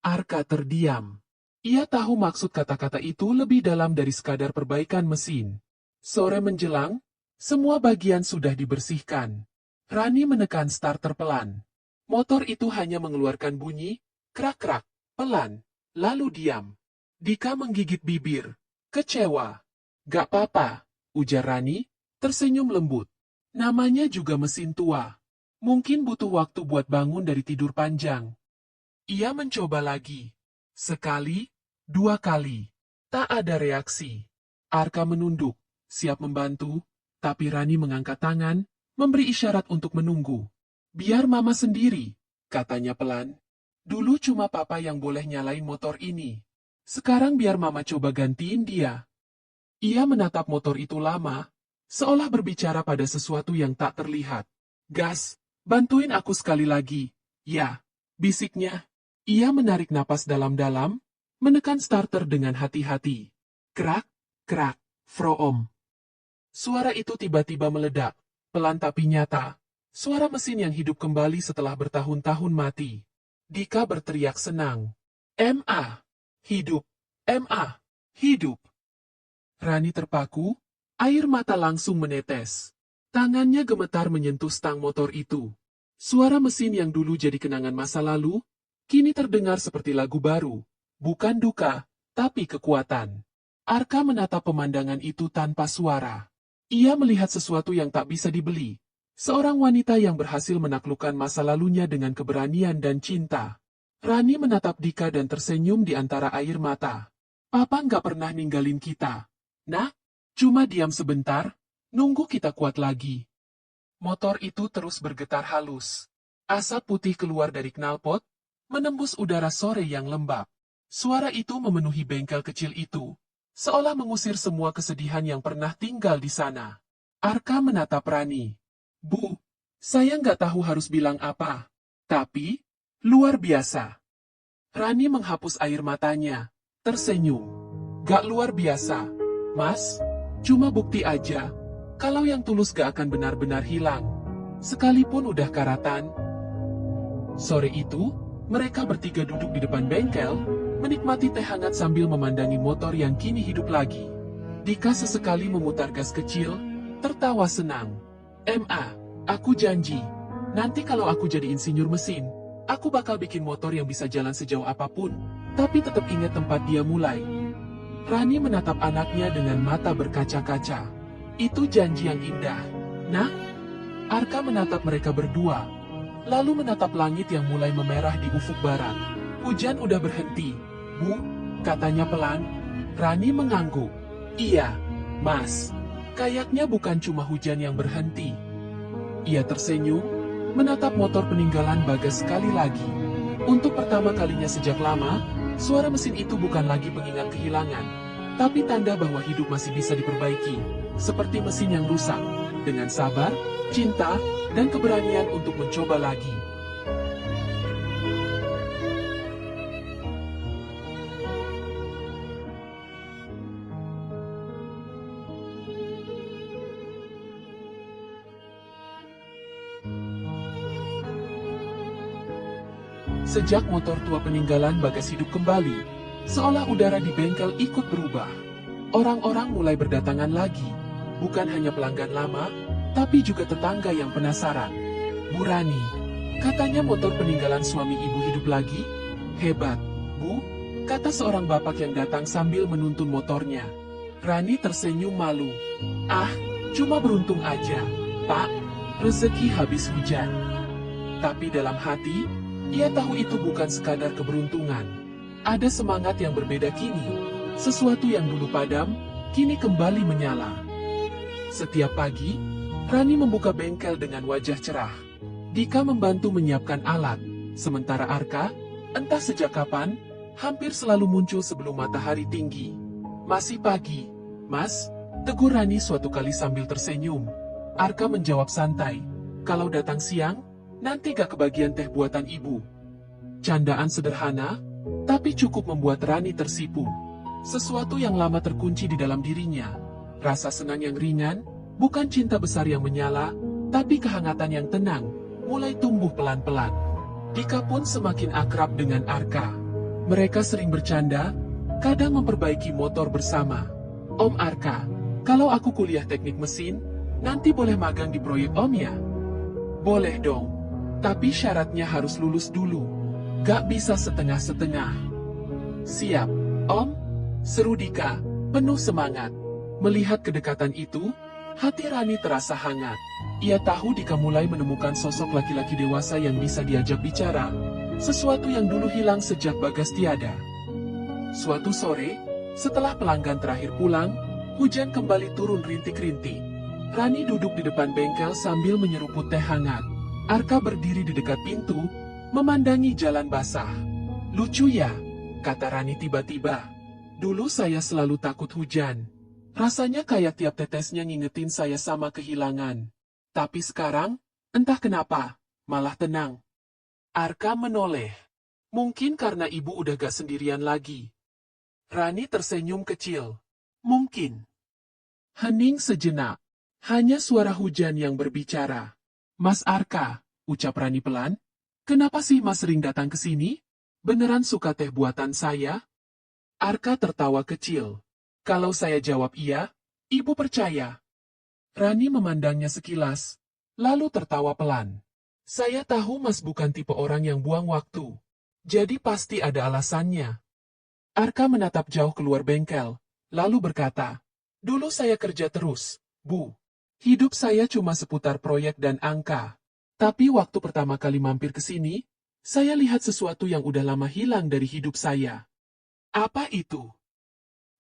Arka terdiam. Ia tahu maksud kata-kata itu lebih dalam dari sekadar perbaikan mesin. Sore menjelang, semua bagian sudah dibersihkan. Rani menekan starter pelan. Motor itu hanya mengeluarkan bunyi, krak-krak, pelan, lalu diam. Dika menggigit bibir, kecewa. "Gak apa-apa," ujar Rani, tersenyum lembut. Namanya juga mesin tua. Mungkin butuh waktu buat bangun dari tidur panjang. Ia mencoba lagi. Sekali, dua kali. Tak ada reaksi. Arka menunduk, siap membantu, tapi Rani mengangkat tangan, memberi isyarat untuk menunggu. "Biar mama sendiri," katanya pelan. "Dulu cuma papa yang boleh nyalain motor ini. Sekarang biar mama coba gantiin dia." Ia menatap motor itu lama, seolah berbicara pada sesuatu yang tak terlihat. "Gas, bantuin aku sekali lagi." "Ya," bisiknya. Ia menarik napas dalam-dalam, menekan starter dengan hati-hati. Krak, krak, vroom. Suara itu tiba-tiba meledak, pelan tapi nyata. Suara mesin yang hidup kembali setelah bertahun-tahun mati. Dika berteriak senang. "Ma, hidup! Ma, hidup!" Rani terpaku, air mata langsung menetes. Tangannya gemetar menyentuh stang motor itu. Suara mesin yang dulu jadi kenangan masa lalu, kini terdengar seperti lagu baru, bukan duka, tapi kekuatan. Arka menatap pemandangan itu tanpa suara. Ia melihat sesuatu yang tak bisa dibeli. Seorang wanita yang berhasil menaklukkan masa lalunya dengan keberanian dan cinta. Rani menatap Dika dan tersenyum di antara air mata. "Papa nggak pernah ninggalin kita. Nah, cuma diam sebentar, nunggu kita kuat lagi." Motor itu terus bergetar halus. Asap putih keluar dari knalpot, menembus udara sore yang lembab. Suara itu memenuhi bengkel kecil itu, seolah mengusir semua kesedihan yang pernah tinggal di sana. Arka menatap Rani. "Bu, saya nggak tahu harus bilang apa. Tapi, luar biasa." Rani menghapus air matanya, tersenyum. "Gak luar biasa, Mas. Cuma bukti aja, kalau yang tulus gak akan benar-benar hilang. Sekalipun udah karatan. Sore itu, mereka bertiga duduk di depan bengkel, menikmati teh hangat sambil memandangi motor yang kini hidup lagi. Dika sesekali memutar gas kecil, tertawa senang. "Ma, aku janji, nanti kalau aku jadi insinyur mesin, aku bakal bikin motor yang bisa jalan sejauh apapun, tapi tetap ingat tempat dia mulai." Rani menatap anaknya dengan mata berkaca-kaca. "Itu janji yang indah. Nah?" Arka menatap mereka berdua, lalu menatap langit yang mulai memerah di ufuk barat. "Hujan udah berhenti, Bu," katanya pelan. Rani mengangguk. "Iya, Mas. Kayaknya bukan cuma hujan yang berhenti." Ia tersenyum, menatap motor peninggalan Bagas sekali lagi. Untuk pertama kalinya sejak lama, suara mesin itu bukan lagi pengingat kehilangan, tapi tanda bahwa hidup masih bisa diperbaiki, seperti mesin yang rusak, dengan sabar, cinta, dan keberanian untuk mencoba lagi. Sejak motor tua peninggalan Bagas hidup kembali, seolah udara di bengkel ikut berubah. Orang-orang mulai berdatangan lagi, bukan hanya pelanggan lama, tapi juga tetangga yang penasaran. "Bu Rani, katanya motor peninggalan suami ibu hidup lagi? Hebat, Bu," kata seorang bapak yang datang sambil menuntun motornya. Rani tersenyum malu. "Ah, cuma beruntung aja, Pak. Rezeki habis hujan." Tapi dalam hati, ia tahu itu bukan sekadar keberuntungan. Ada semangat yang berbeda kini. Sesuatu yang dulu padam, kini kembali menyala. Setiap pagi, Rani membuka bengkel dengan wajah cerah. Dika membantu menyiapkan alat, sementara Arka, entah sejak kapan, hampir selalu muncul sebelum matahari tinggi. "Masih pagi, Mas," tegur Rani suatu kali sambil tersenyum. Arka menjawab santai, "Kalau datang siang, nanti gak kebagian teh buatan ibu." Candaan sederhana, tapi cukup membuat Rani tersipu. Sesuatu yang lama terkunci di dalam dirinya. Rasa senang yang ringan, bukan cinta besar yang menyala, tapi kehangatan yang tenang, mulai tumbuh pelan-pelan. Dika pun semakin akrab dengan Arka. Mereka sering bercanda, kadang memperbaiki motor bersama. "Om Arka, kalau aku kuliah teknik mesin, nanti boleh magang di proyek Om ya?" "Boleh dong, tapi syaratnya harus lulus dulu. Gak bisa setengah-setengah." "Siap, Om," seru Dika, penuh semangat. Melihat kedekatan itu, hati Rani terasa hangat. Ia tahu Dika mulai menemukan sosok laki-laki dewasa yang bisa diajak bicara, sesuatu yang dulu hilang sejak Bagas tiada. Suatu sore, setelah pelanggan terakhir pulang, hujan kembali turun rintik-rintik. Rani duduk di depan bengkel sambil menyeruput teh hangat. Arka berdiri di dekat pintu, memandangi jalan basah. "Lucu ya," kata Rani tiba-tiba. "Dulu saya selalu takut hujan. Rasanya kayak tiap tetesnya ngingetin saya sama kehilangan. Tapi sekarang, entah kenapa, malah tenang." Arka menoleh. "Mungkin karena ibu udah gak sendirian lagi." Rani tersenyum kecil. "Mungkin." Hening sejenak. Hanya suara hujan yang berbicara. "Mas Arka," ucap Rani pelan, "kenapa sih Mas sering datang ke sini? Beneran suka teh buatan saya?" Arka tertawa kecil. "Kalau saya jawab iya, ibu percaya." Rani memandangnya sekilas, lalu tertawa pelan. "Saya tahu Mas bukan tipe orang yang buang waktu. Jadi pasti ada alasannya." Arka menatap jauh keluar bengkel, lalu berkata, "Dulu saya kerja terus, Bu. Hidup saya cuma seputar proyek dan angka. Tapi waktu pertama kali mampir ke sini, saya lihat sesuatu yang udah lama hilang dari hidup saya." "Apa itu?"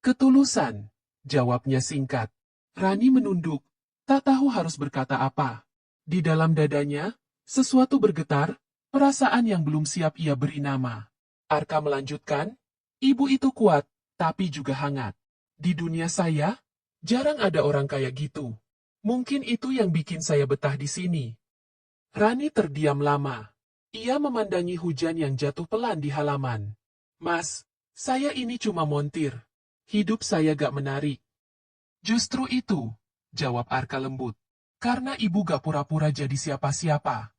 "Ketulusan," jawabnya singkat. Rani menunduk, tak tahu harus berkata apa. Di dalam dadanya, sesuatu bergetar, perasaan yang belum siap ia beri nama. Arka melanjutkan, "Ibu itu kuat, tapi juga hangat. Di dunia saya, jarang ada orang kayak gitu. Mungkin itu yang bikin saya betah di sini." Rani terdiam lama. Ia memandangi hujan yang jatuh pelan di halaman. "Mas, saya ini cuma montir. Hidup saya gak menarik." Justru itu, jawab Arka lembut. Karena ibu gak pura-pura jadi siapa-siapa.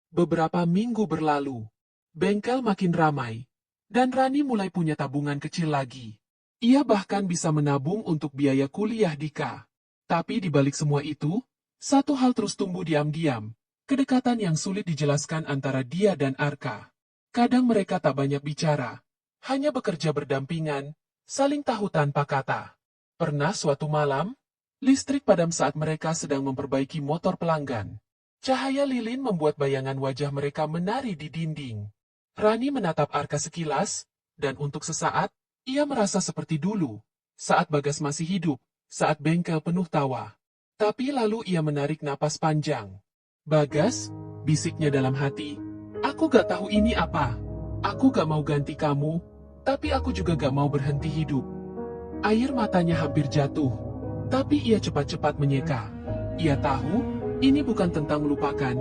Beberapa minggu berlalu. Bengkel makin ramai. Dan Rani mulai punya tabungan kecil lagi. Ia bahkan bisa menabung untuk biaya kuliah Dika. Tapi di balik semua itu, satu hal terus tumbuh diam-diam. Kedekatan yang sulit dijelaskan antara dia dan Arka. Kadang mereka tak banyak bicara. Hanya bekerja berdampingan, saling tahu tanpa kata. Pernah suatu malam, listrik padam saat mereka sedang memperbaiki motor pelanggan. Cahaya lilin membuat bayangan wajah mereka menari di dinding. Rani menatap Arka sekilas, dan untuk sesaat, ia merasa seperti dulu, saat Bagas masih hidup, saat bengkel penuh tawa. Tapi lalu ia menarik napas panjang. Bagas, bisiknya dalam hati, aku gak tahu ini apa. Aku gak mau ganti kamu, tapi aku juga gak mau berhenti hidup. Air matanya hampir jatuh, tapi ia cepat-cepat menyeka. Ia tahu, ini bukan tentang melupakan,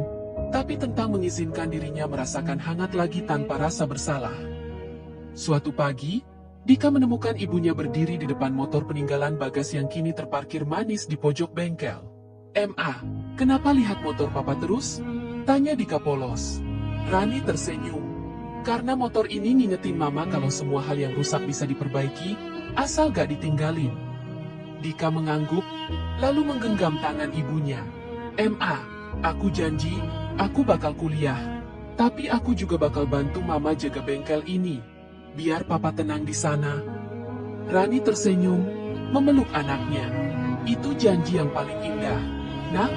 tapi tentang mengizinkan dirinya merasakan hangat lagi tanpa rasa bersalah. Suatu pagi, Dika menemukan ibunya berdiri di depan motor peninggalan Bagas yang kini terparkir manis di pojok bengkel. "Ma, kenapa lihat motor papa terus?" tanya Dika polos. Rani tersenyum. Karena motor ini ngingetin mama kalau semua hal yang rusak bisa diperbaiki, asal gak ditinggalin. Dika mengangguk, lalu menggenggam tangan ibunya. "Ma, aku janji, aku bakal kuliah. Tapi aku juga bakal bantu mama jaga bengkel ini. Biar papa tenang di sana." Rani tersenyum, memeluk anaknya. Itu janji yang paling indah, Nak.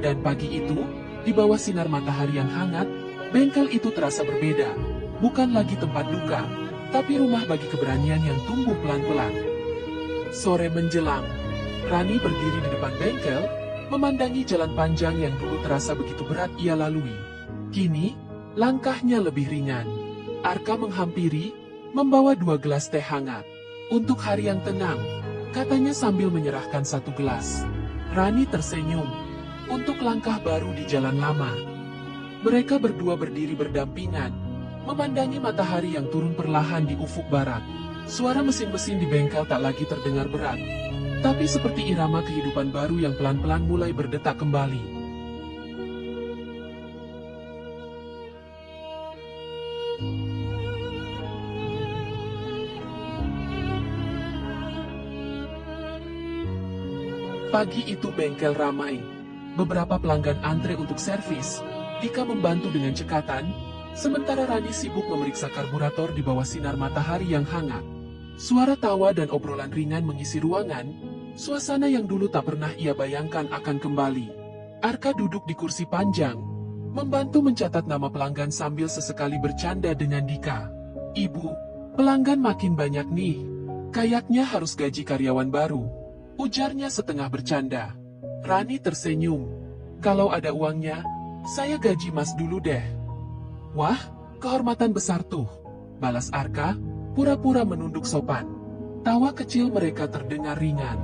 Dan pagi itu, di bawah sinar matahari yang hangat, bengkel itu terasa berbeda. Bukan lagi tempat duka, tapi rumah bagi keberanian yang tumbuh pelan-pelan. Sore menjelang, Rani berdiri di depan bengkel, memandangi jalan panjang yang dulu terasa begitu berat ia lalui. Kini, langkahnya lebih ringan. Arka menghampiri, membawa 2 gelas teh hangat. "Untuk hari yang tenang," katanya sambil menyerahkan 1 gelas. Rani tersenyum. Untuk langkah baru di jalan lama. Mereka berdua berdiri berdampingan, memandangi matahari yang turun perlahan di ufuk barat. Suara mesin-mesin di bengkel tak lagi terdengar berat, tapi seperti irama kehidupan baru yang pelan-pelan mulai berdetak kembali. Pagi itu bengkel ramai. Beberapa pelanggan antre untuk servis. Dika membantu dengan cekatan, sementara Rani sibuk memeriksa karburator di bawah sinar matahari yang hangat. Suara tawa dan obrolan ringan mengisi ruangan, suasana yang dulu tak pernah ia bayangkan akan kembali. Arka duduk di kursi panjang, membantu mencatat nama pelanggan sambil sesekali bercanda dengan Dika. "Ibu, pelanggan makin banyak nih. Kayaknya harus gaji karyawan baru," ujarnya setengah bercanda. Rani tersenyum. "Kalau ada uangnya, saya gaji Mas dulu deh." "Wah, kehormatan besar tuh," balas Arka, pura-pura menunduk sopan. Tawa kecil mereka terdengar ringan.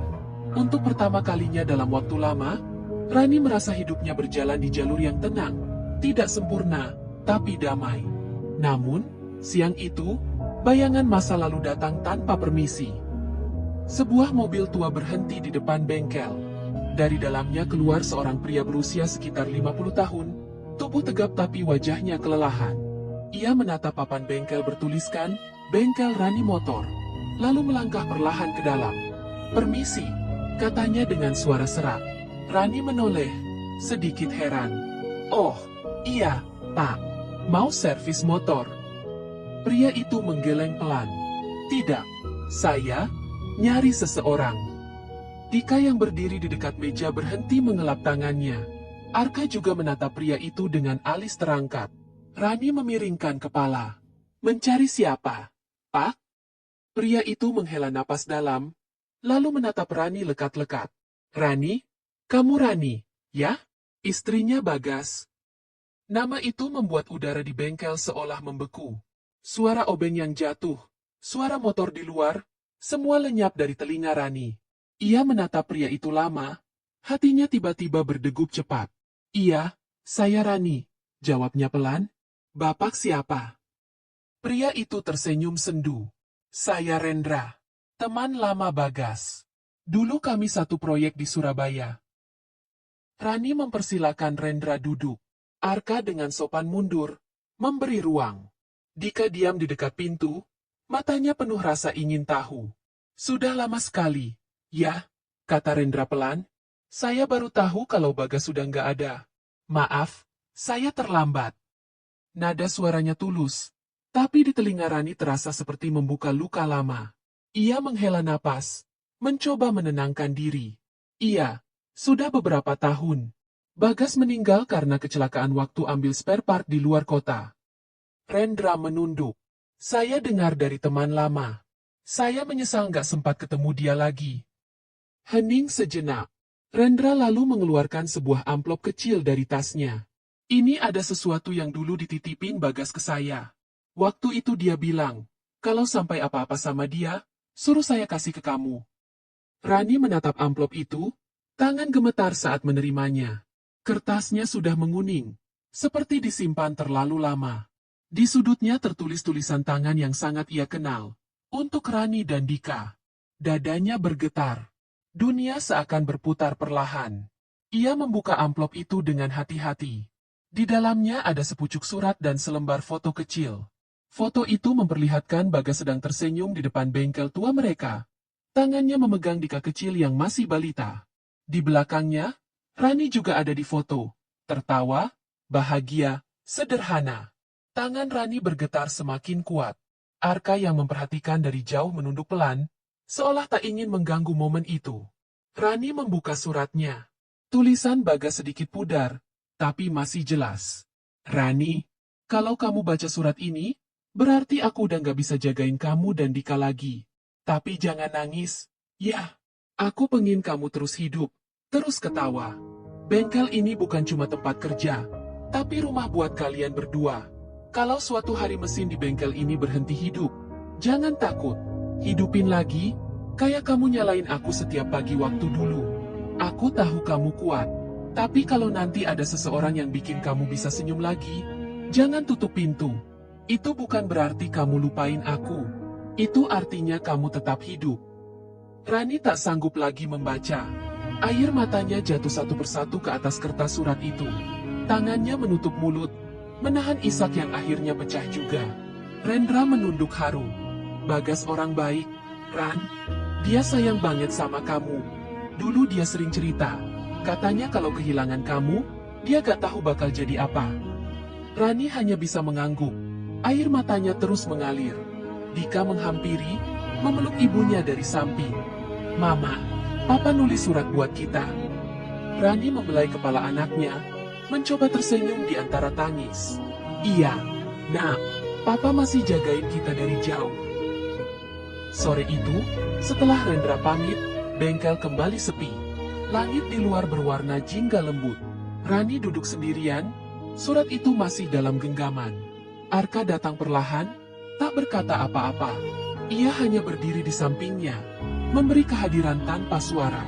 Untuk pertama kalinya dalam waktu lama, Rani merasa hidupnya berjalan di jalur yang tenang, tidak sempurna, tapi damai. Namun, siang itu, bayangan masa lalu datang tanpa permisi. Sebuah mobil tua berhenti di depan bengkel. Dari dalamnya keluar seorang pria berusia sekitar 50 tahun, tubuh tegap tapi wajahnya kelelahan. Ia menatap papan bengkel bertuliskan, "Bengkel Rani Motor," lalu melangkah perlahan ke dalam. "Permisi," katanya dengan suara serak. Rani menoleh, sedikit heran. "Oh, iya, Pak. Mau servis motor?" Pria itu menggeleng pelan. "Tidak, saya nyari seseorang." Dika yang berdiri di dekat meja berhenti mengelap tangannya. Arka juga menatap pria itu dengan alis terangkat. Rani memiringkan kepala. "Mencari siapa, Pak?" Pria itu menghela napas dalam, lalu menatap Rani lekat-lekat. "Rani? Kamu Rani, ya? Istrinya Bagas?" Nama itu membuat udara di bengkel seolah membeku. Suara obeng yang jatuh, suara motor di luar, semua lenyap dari telinga Rani. Ia menatap pria itu lama, hatinya tiba-tiba berdegup cepat. "Iya, saya Rani," jawabnya pelan. "Bapak siapa?" Pria itu tersenyum sendu. "Saya Rendra, teman lama Bagas." Dulu kami satu proyek di Surabaya. Rani mempersilakan Rendra duduk. Arka dengan sopan mundur, memberi ruang. Dika diam di dekat pintu, matanya penuh rasa ingin tahu. Sudah lama sekali. Ya, kata Rendra pelan. Saya baru tahu kalau Bagas sudah nggak ada. Maaf, saya terlambat. Nada suaranya tulus, tapi di telinga Rani terasa seperti membuka luka lama. Ia menghela napas, mencoba menenangkan diri. Iya, sudah beberapa tahun. Bagas meninggal karena kecelakaan waktu ambil spare part di luar kota. Rendra menunduk. Saya dengar dari teman lama. Saya menyesal nggak sempat ketemu dia lagi. Hening sejenak. Rendra lalu mengeluarkan sebuah amplop kecil dari tasnya. Ini ada sesuatu yang dulu dititipin Bagas ke saya. Waktu itu dia bilang, kalau sampai apa-apa sama dia, suruh saya kasih ke kamu. Rani menatap amplop itu, tangan gemetar saat menerimanya. Kertasnya sudah menguning, seperti disimpan terlalu lama. Di sudutnya tertulis tulisan tangan yang sangat ia kenal. Untuk Rani dan Dika. Dadanya bergetar. Dunia seakan berputar perlahan. Ia membuka amplop itu dengan hati-hati. Di dalamnya ada sepucuk surat dan selembar foto kecil. Foto itu memperlihatkan Bagas sedang tersenyum di depan bengkel tua mereka. Tangannya memegang Dika kecil yang masih balita. Di belakangnya, Rani juga ada di foto. Tertawa, bahagia, sederhana. Tangan Rani bergetar semakin kuat. Arka yang memperhatikan dari jauh menunduk pelan, seolah tak ingin mengganggu momen itu. Rani membuka suratnya. Tulisan Bagas sedikit pudar, tapi masih jelas. Rani, kalau kamu baca surat ini, berarti aku udah gak bisa jagain kamu dan Dika lagi. Tapi jangan nangis. Ya, aku pengen kamu terus hidup, terus ketawa. Bengkel ini bukan cuma tempat kerja, tapi rumah buat kalian berdua. Kalau suatu hari mesin di bengkel ini berhenti hidup, jangan takut. Hidupin lagi, kayak kamu nyalain aku setiap pagi waktu dulu. Aku tahu kamu kuat, tapi kalau nanti ada seseorang yang bikin kamu bisa senyum lagi, jangan tutup pintu. Itu bukan berarti kamu lupain aku. Itu artinya kamu tetap hidup. Rani tak sanggup lagi membaca. Air matanya jatuh satu persatu ke atas kertas surat itu. Tangannya menutup mulut, menahan isak yang akhirnya pecah juga. Rendra menunduk haru. Bagas orang baik, Ran. Dia sayang banget sama kamu. Dulu dia sering cerita. Katanya kalau kehilangan kamu, dia gak tahu bakal jadi apa. Rani hanya bisa mengangguk. Air matanya terus mengalir. Dika menghampiri, memeluk ibunya dari samping. Mama, Papa nulis surat buat kita. Rani membelai kepala anaknya, mencoba tersenyum di antara tangis. Iya, Nak, Papa masih jagain kita dari jauh. Sore itu, setelah Rendra pamit, bengkel kembali sepi. Langit di luar berwarna jingga lembut. Rani duduk sendirian, surat itu masih dalam genggaman. Arka datang perlahan, tak berkata apa-apa. Ia hanya berdiri di sampingnya, memberi kehadiran tanpa suara.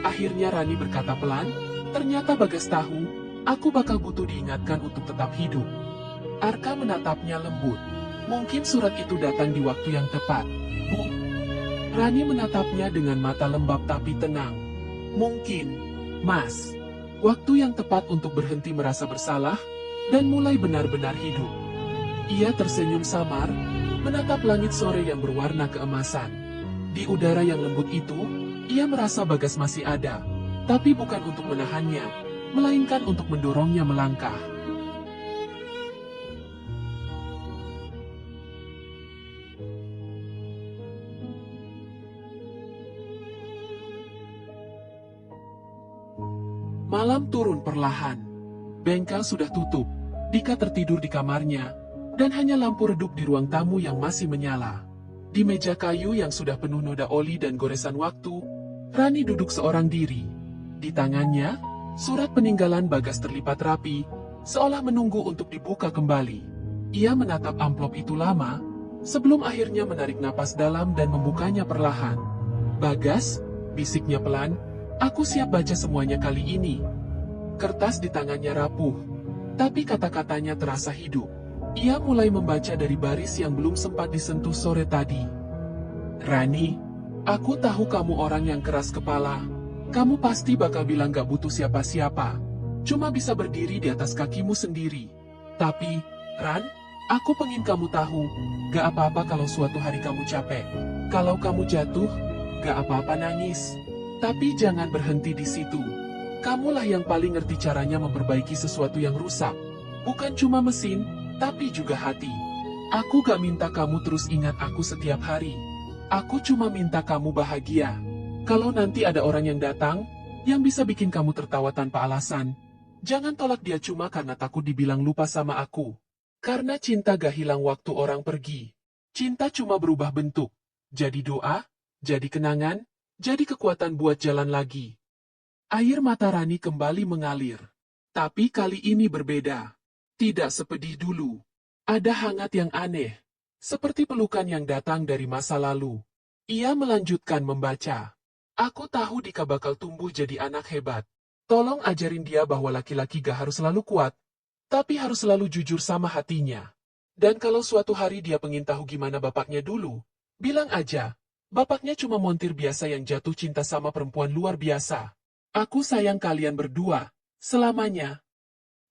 Akhirnya Rani berkata pelan, ternyata Bagas tahu, aku bakal butuh diingatkan untuk tetap hidup. Arka menatapnya lembut. Mungkin surat itu datang di waktu yang tepat, Bu. Rani menatapnya dengan mata lembab tapi tenang. Mungkin, Mas. Waktu yang tepat untuk berhenti merasa bersalah, dan mulai benar-benar hidup. Ia tersenyum samar, menatap langit sore yang berwarna keemasan. Di udara yang lembut itu, ia merasa Bagas masih ada, tapi bukan untuk menahannya, melainkan untuk mendorongnya melangkah. Malam turun perlahan. Bengkel sudah tutup. Dika tertidur di kamarnya, dan hanya lampu redup di ruang tamu yang masih menyala. Di meja kayu yang sudah penuh noda oli dan goresan waktu, Rani duduk seorang diri. Di tangannya, surat peninggalan Bagas terlipat rapi, seolah menunggu untuk dibuka kembali. Ia menatap amplop itu lama, sebelum akhirnya menarik napas dalam dan membukanya perlahan. Bagas, bisiknya pelan, aku siap baca semuanya kali ini. Kertas di tangannya rapuh, tapi kata-katanya terasa hidup. Ia mulai membaca dari baris yang belum sempat disentuh sore tadi. Rani, Aku tahu kamu orang yang keras kepala. Kamu pasti bakal bilang gak butuh siapa-siapa. Cuma bisa berdiri di atas kakimu sendiri. Tapi, Ran, aku pengen kamu tahu, gak apa-apa kalau suatu hari kamu capek. Kalau kamu jatuh, gak apa-apa nangis. Tapi jangan berhenti di situ. Kamulah yang paling ngerti caranya memperbaiki sesuatu yang rusak. Bukan cuma mesin, tapi juga hati. Aku gak minta kamu terus ingat aku setiap hari. Aku cuma minta kamu bahagia. Kalau nanti ada orang yang datang, yang bisa bikin kamu tertawa tanpa alasan, jangan tolak dia cuma karena takut dibilang lupa sama aku. Karena cinta gak hilang waktu orang pergi. Cinta cuma berubah bentuk. Jadi doa, jadi kenangan, jadi kekuatan buat jalan lagi. Air mata Rani kembali mengalir. Tapi kali ini berbeda. Tidak sepedih dulu. Ada hangat yang aneh. Seperti pelukan yang datang dari masa lalu. Ia melanjutkan membaca. Aku tahu Dika bakal tumbuh jadi anak hebat. Tolong ajarin dia bahwa laki-laki gak harus selalu kuat, tapi harus selalu jujur sama hatinya. Dan kalau suatu hari dia pengen tahu gimana bapaknya dulu, bilang aja, bapaknya cuma montir biasa yang jatuh cinta sama perempuan luar biasa. Aku sayang kalian berdua, selamanya.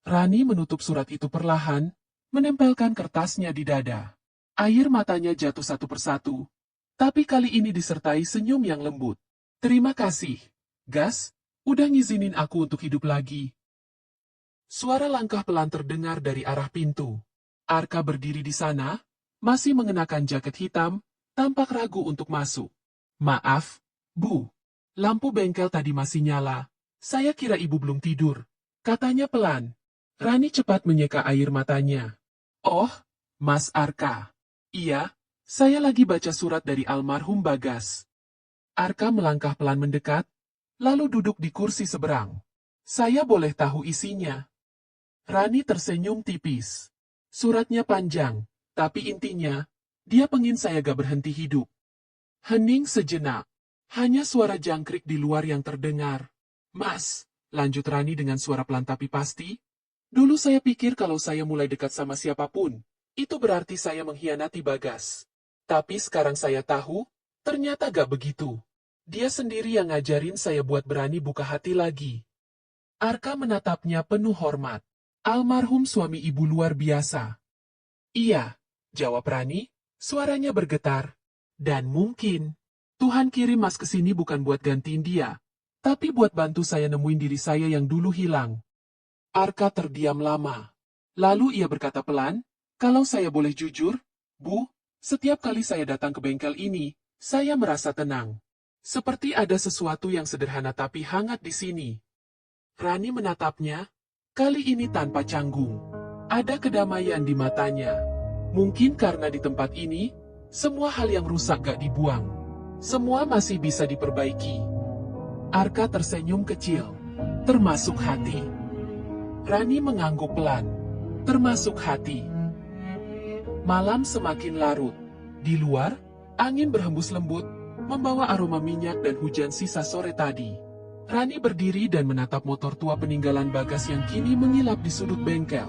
Rani menutup surat itu perlahan, menempelkan kertasnya di dada. Air matanya jatuh satu persatu, tapi kali ini disertai senyum yang lembut. Terima kasih, Gas, udah ngizinin aku untuk hidup lagi. Suara langkah pelan terdengar dari arah pintu. Arka berdiri di sana, masih mengenakan jaket hitam, tampak ragu untuk masuk. Maaf, Bu. Lampu bengkel tadi masih nyala. Saya kira ibu belum tidur. Katanya pelan. Rani cepat menyeka air matanya. Oh, Mas Arka. Iya, saya lagi baca surat dari almarhum Bagas. Arka melangkah pelan mendekat, lalu duduk di kursi seberang. Saya boleh tahu isinya? Rani tersenyum tipis. Suratnya panjang, tapi intinya, dia pengin saya gak berhenti hidup. Hening sejenak. Hanya suara jangkrik di luar yang terdengar. Mas, lanjut Rani dengan suara pelan tapi pasti. Dulu saya pikir kalau saya mulai dekat sama siapapun, itu berarti saya mengkhianati Bagas. Tapi sekarang saya tahu, ternyata gak begitu. Dia sendiri yang ngajarin saya buat berani buka hati lagi. Arka menatapnya penuh hormat. Almarhum suami ibu luar biasa. Iya, jawab Rani, suaranya bergetar. Dan mungkin, Tuhan kirim Mas ke sini bukan buat gantiin dia, tapi buat bantu saya nemuin diri saya yang dulu hilang. Arka terdiam lama. Lalu ia berkata pelan, kalau saya boleh jujur, Bu, setiap kali saya datang ke bengkel ini, saya merasa tenang. Seperti ada sesuatu yang sederhana tapi hangat di sini. Rani menatapnya, kali ini tanpa canggung. Ada kedamaian di matanya. Mungkin karena di tempat ini, semua hal yang rusak gak dibuang. Semua masih bisa diperbaiki. Arka tersenyum kecil, termasuk hati. Rani mengangguk pelan, termasuk hati. Malam semakin larut. Di luar, angin berhembus lembut, membawa aroma minyak dan hujan sisa sore tadi. Rani berdiri dan menatap motor tua peninggalan Bagas yang kini mengilap di sudut bengkel.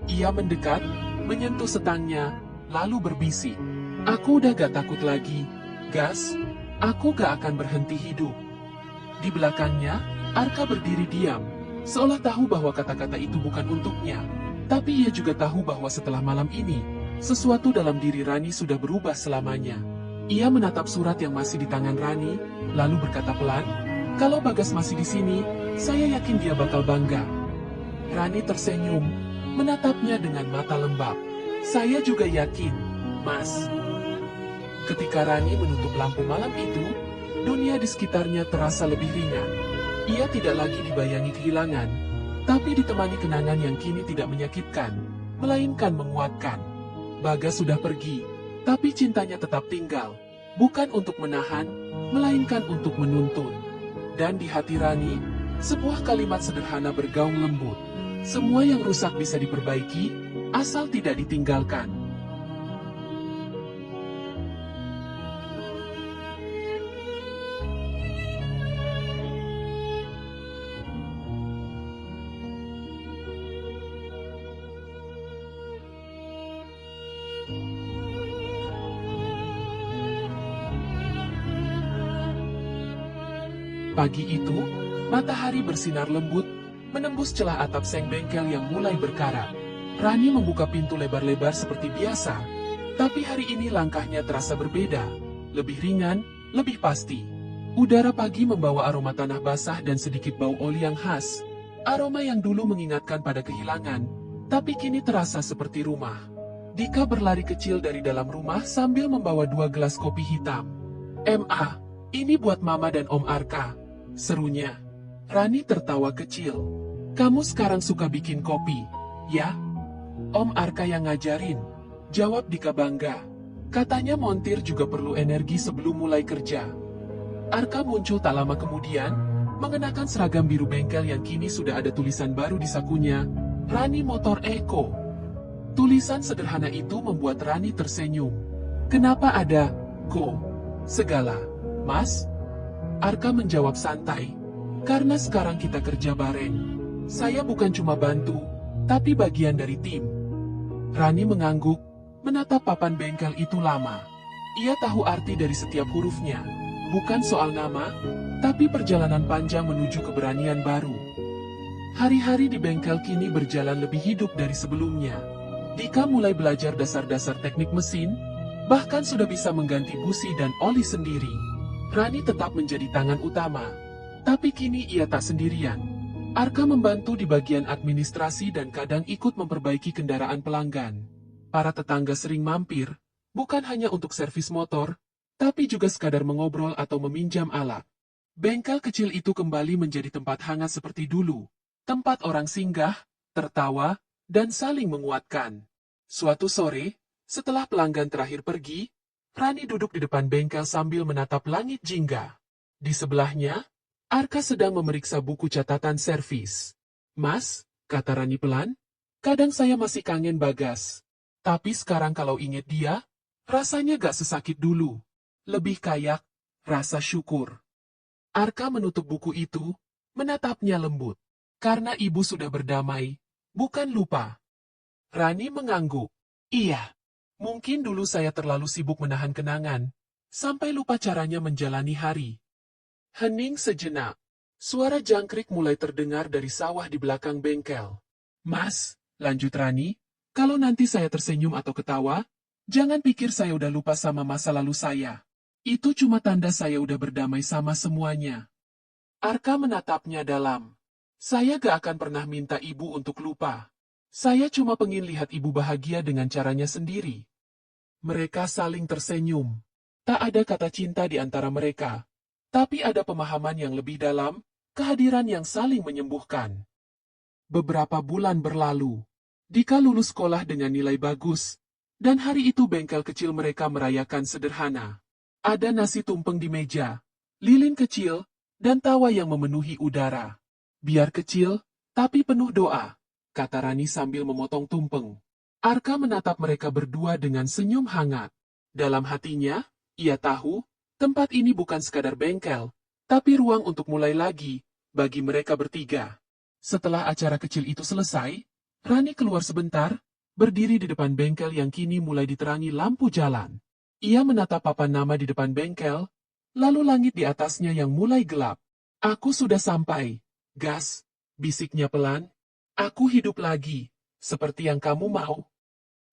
Ia mendekat, menyentuh setangnya, lalu berbisik. Aku udah gak takut lagi, Gas. Aku gak akan berhenti hidup. Di belakangnya, Arka berdiri diam, seolah tahu bahwa kata-kata itu bukan untuknya. Tapi ia juga tahu bahwa setelah malam ini, sesuatu dalam diri Rani sudah berubah selamanya. Ia menatap surat yang masih di tangan Rani, lalu berkata pelan, kalau Bagas masih di sini, saya yakin dia bakal bangga. Rani tersenyum, menatapnya dengan mata lembab. Saya juga yakin, Mas. Ketika Rani menutup lampu malam itu, dunia di sekitarnya terasa lebih ringan. Ia tidak lagi dibayangi kehilangan, tapi ditemani kenangan yang kini tidak menyakitkan, melainkan menguatkan. Bagas sudah pergi, tapi cintanya tetap tinggal, bukan untuk menahan, melainkan untuk menuntun. Dan di hati Rani, sebuah kalimat sederhana bergaung lembut. Semua yang rusak bisa diperbaiki, asal tidak ditinggalkan. Pagi itu, matahari bersinar lembut, menembus celah atap seng bengkel yang mulai berkarat. Rani membuka pintu lebar-lebar seperti biasa, tapi hari ini langkahnya terasa berbeda, lebih ringan, lebih pasti. Udara pagi membawa aroma tanah basah dan sedikit bau oli yang khas, aroma yang dulu mengingatkan pada kehilangan, tapi kini terasa seperti rumah. Dika berlari kecil dari dalam rumah sambil membawa 2 gelas kopi hitam. "Ma, ini buat Mama dan Om Arka," serunya. Rani tertawa kecil. "Kamu sekarang suka bikin kopi, ya?" "Om Arka yang ngajarin," jawab Dika bangga. Katanya montir juga perlu energi sebelum mulai kerja. Arka muncul tak lama kemudian, mengenakan seragam biru bengkel yang kini sudah ada tulisan baru di sakunya, "Rani Motor Eko." Tulisan sederhana itu membuat Rani tersenyum. "Kenapa ada "Ko" segala, Mas?" Arka menjawab santai. "Karena sekarang kita kerja bareng. Saya bukan cuma bantu, tapi bagian dari tim." Rani mengangguk, menatap papan bengkel itu lama. Ia tahu arti dari setiap hurufnya. Bukan soal nama, tapi perjalanan panjang menuju keberanian baru. Hari-hari di bengkel kini berjalan lebih hidup dari sebelumnya. Dika mulai belajar dasar-dasar teknik mesin, bahkan sudah bisa mengganti busi dan oli sendiri. Rani tetap menjadi tangan utama, tapi kini ia tak sendirian. Arka membantu di bagian administrasi dan kadang ikut memperbaiki kendaraan pelanggan. Para tetangga sering mampir, bukan hanya untuk servis motor, tapi juga sekadar mengobrol atau meminjam alat. Bengkel kecil itu kembali menjadi tempat hangat seperti dulu, tempat orang singgah, tertawa, dan saling menguatkan. Suatu sore, setelah pelanggan terakhir pergi, Rani duduk di depan bengkel sambil menatap langit jingga. Di sebelahnya, Arka sedang memeriksa buku catatan servis. "Mas," kata Rani pelan, "kadang saya masih kangen Bagas. Tapi sekarang kalau inget dia, rasanya gak sesakit dulu. Lebih kayak rasa syukur." Arka menutup buku itu, menatapnya lembut. "Karena ibu sudah berdamai, bukan lupa." Rani mengangguk. "Iya, mungkin dulu saya terlalu sibuk menahan kenangan, sampai lupa caranya menjalani hari." Hening sejenak. Suara jangkrik mulai terdengar dari sawah di belakang bengkel. "Mas," lanjut Rani, "kalau nanti saya tersenyum atau ketawa, jangan pikir saya udah lupa sama masa lalu saya. Itu cuma tanda saya udah berdamai sama semuanya." Arka menatapnya dalam. "Saya gak akan pernah minta ibu untuk lupa. Saya cuma pengen lihat ibu bahagia dengan caranya sendiri." Mereka saling tersenyum. Tak ada kata cinta di antara mereka, tapi ada pemahaman yang lebih dalam, kehadiran yang saling menyembuhkan. Beberapa bulan berlalu. Dika lulus sekolah dengan nilai bagus, dan hari itu bengkel kecil mereka merayakan sederhana. Ada nasi tumpeng di meja, lilin kecil, dan tawa yang memenuhi udara. "Biar kecil, tapi penuh doa," kata Rani sambil memotong tumpeng. Arka menatap mereka berdua dengan senyum hangat. Dalam hatinya, ia tahu, tempat ini bukan sekadar bengkel, tapi ruang untuk mulai lagi, bagi mereka bertiga. Setelah acara kecil itu selesai, Rani keluar sebentar, berdiri di depan bengkel yang kini mulai diterangi lampu jalan. Ia menatap papan nama di depan bengkel, lalu langit di atasnya yang mulai gelap. "Aku sudah sampai, Gas," bisiknya pelan. "Aku hidup lagi, seperti yang kamu mau."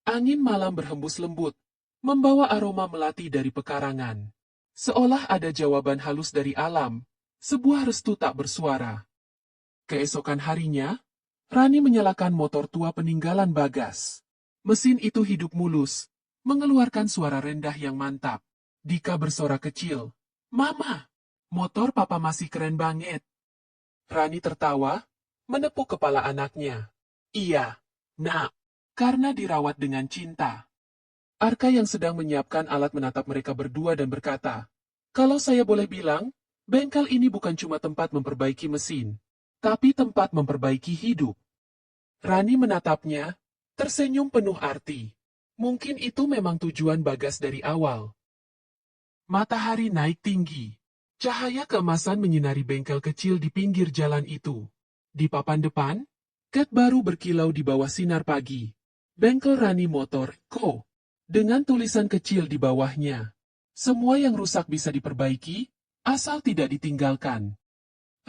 Angin malam berhembus lembut, membawa aroma melati dari pekarangan. Seolah ada jawaban halus dari alam, sebuah restu tak bersuara. Keesokan harinya, Rani menyalakan motor tua peninggalan Bagas. Mesin itu hidup mulus, mengeluarkan suara rendah yang mantap. Dika bersorak kecil, "Mama, motor papa masih keren banget." Rani tertawa, menepuk kepala anaknya. "Iya, Nak, karena dirawat dengan cinta." Arka yang sedang menyiapkan alat menatap mereka berdua dan berkata, "Kalau saya boleh bilang, bengkel ini bukan cuma tempat memperbaiki mesin, tapi tempat memperbaiki hidup." Rani menatapnya, tersenyum penuh arti. Mungkin itu memang tujuan Bagas dari awal. Matahari naik tinggi. Cahaya keemasan menyinari bengkel kecil di pinggir jalan itu. Di papan depan, cat baru berkilau di bawah sinar pagi. Bengkel Rani Motor Co. Dengan tulisan kecil di bawahnya. Semua yang rusak bisa diperbaiki, asal tidak ditinggalkan.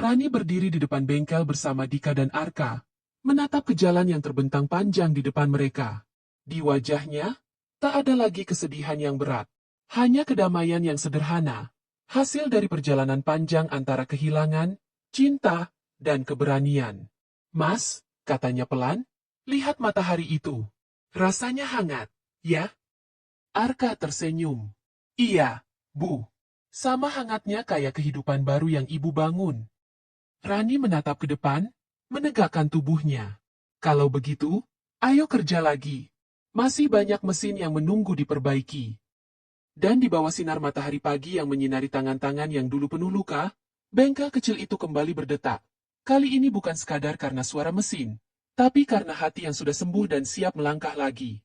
Rani berdiri di depan bengkel bersama Dika dan Arka, menatap ke jalan yang terbentang panjang di depan mereka. Di wajahnya, tak ada lagi kesedihan yang berat, hanya kedamaian yang sederhana, hasil dari perjalanan panjang antara kehilangan, cinta, dan keberanian. "Mas," katanya pelan, "lihat matahari itu. Rasanya hangat, ya?" Arka tersenyum. "Iya, Bu. Sama hangatnya kayak kehidupan baru yang Ibu bangun." Rani menatap ke depan, menegakkan tubuhnya. "Kalau begitu, ayo kerja lagi. Masih banyak mesin yang menunggu diperbaiki." Dan di bawah sinar matahari pagi yang menyinari tangan-tangan yang dulu penuh luka, bengkel kecil itu kembali berdetak. Kali ini bukan sekadar karena suara mesin, tapi karena hati yang sudah sembuh dan siap melangkah lagi.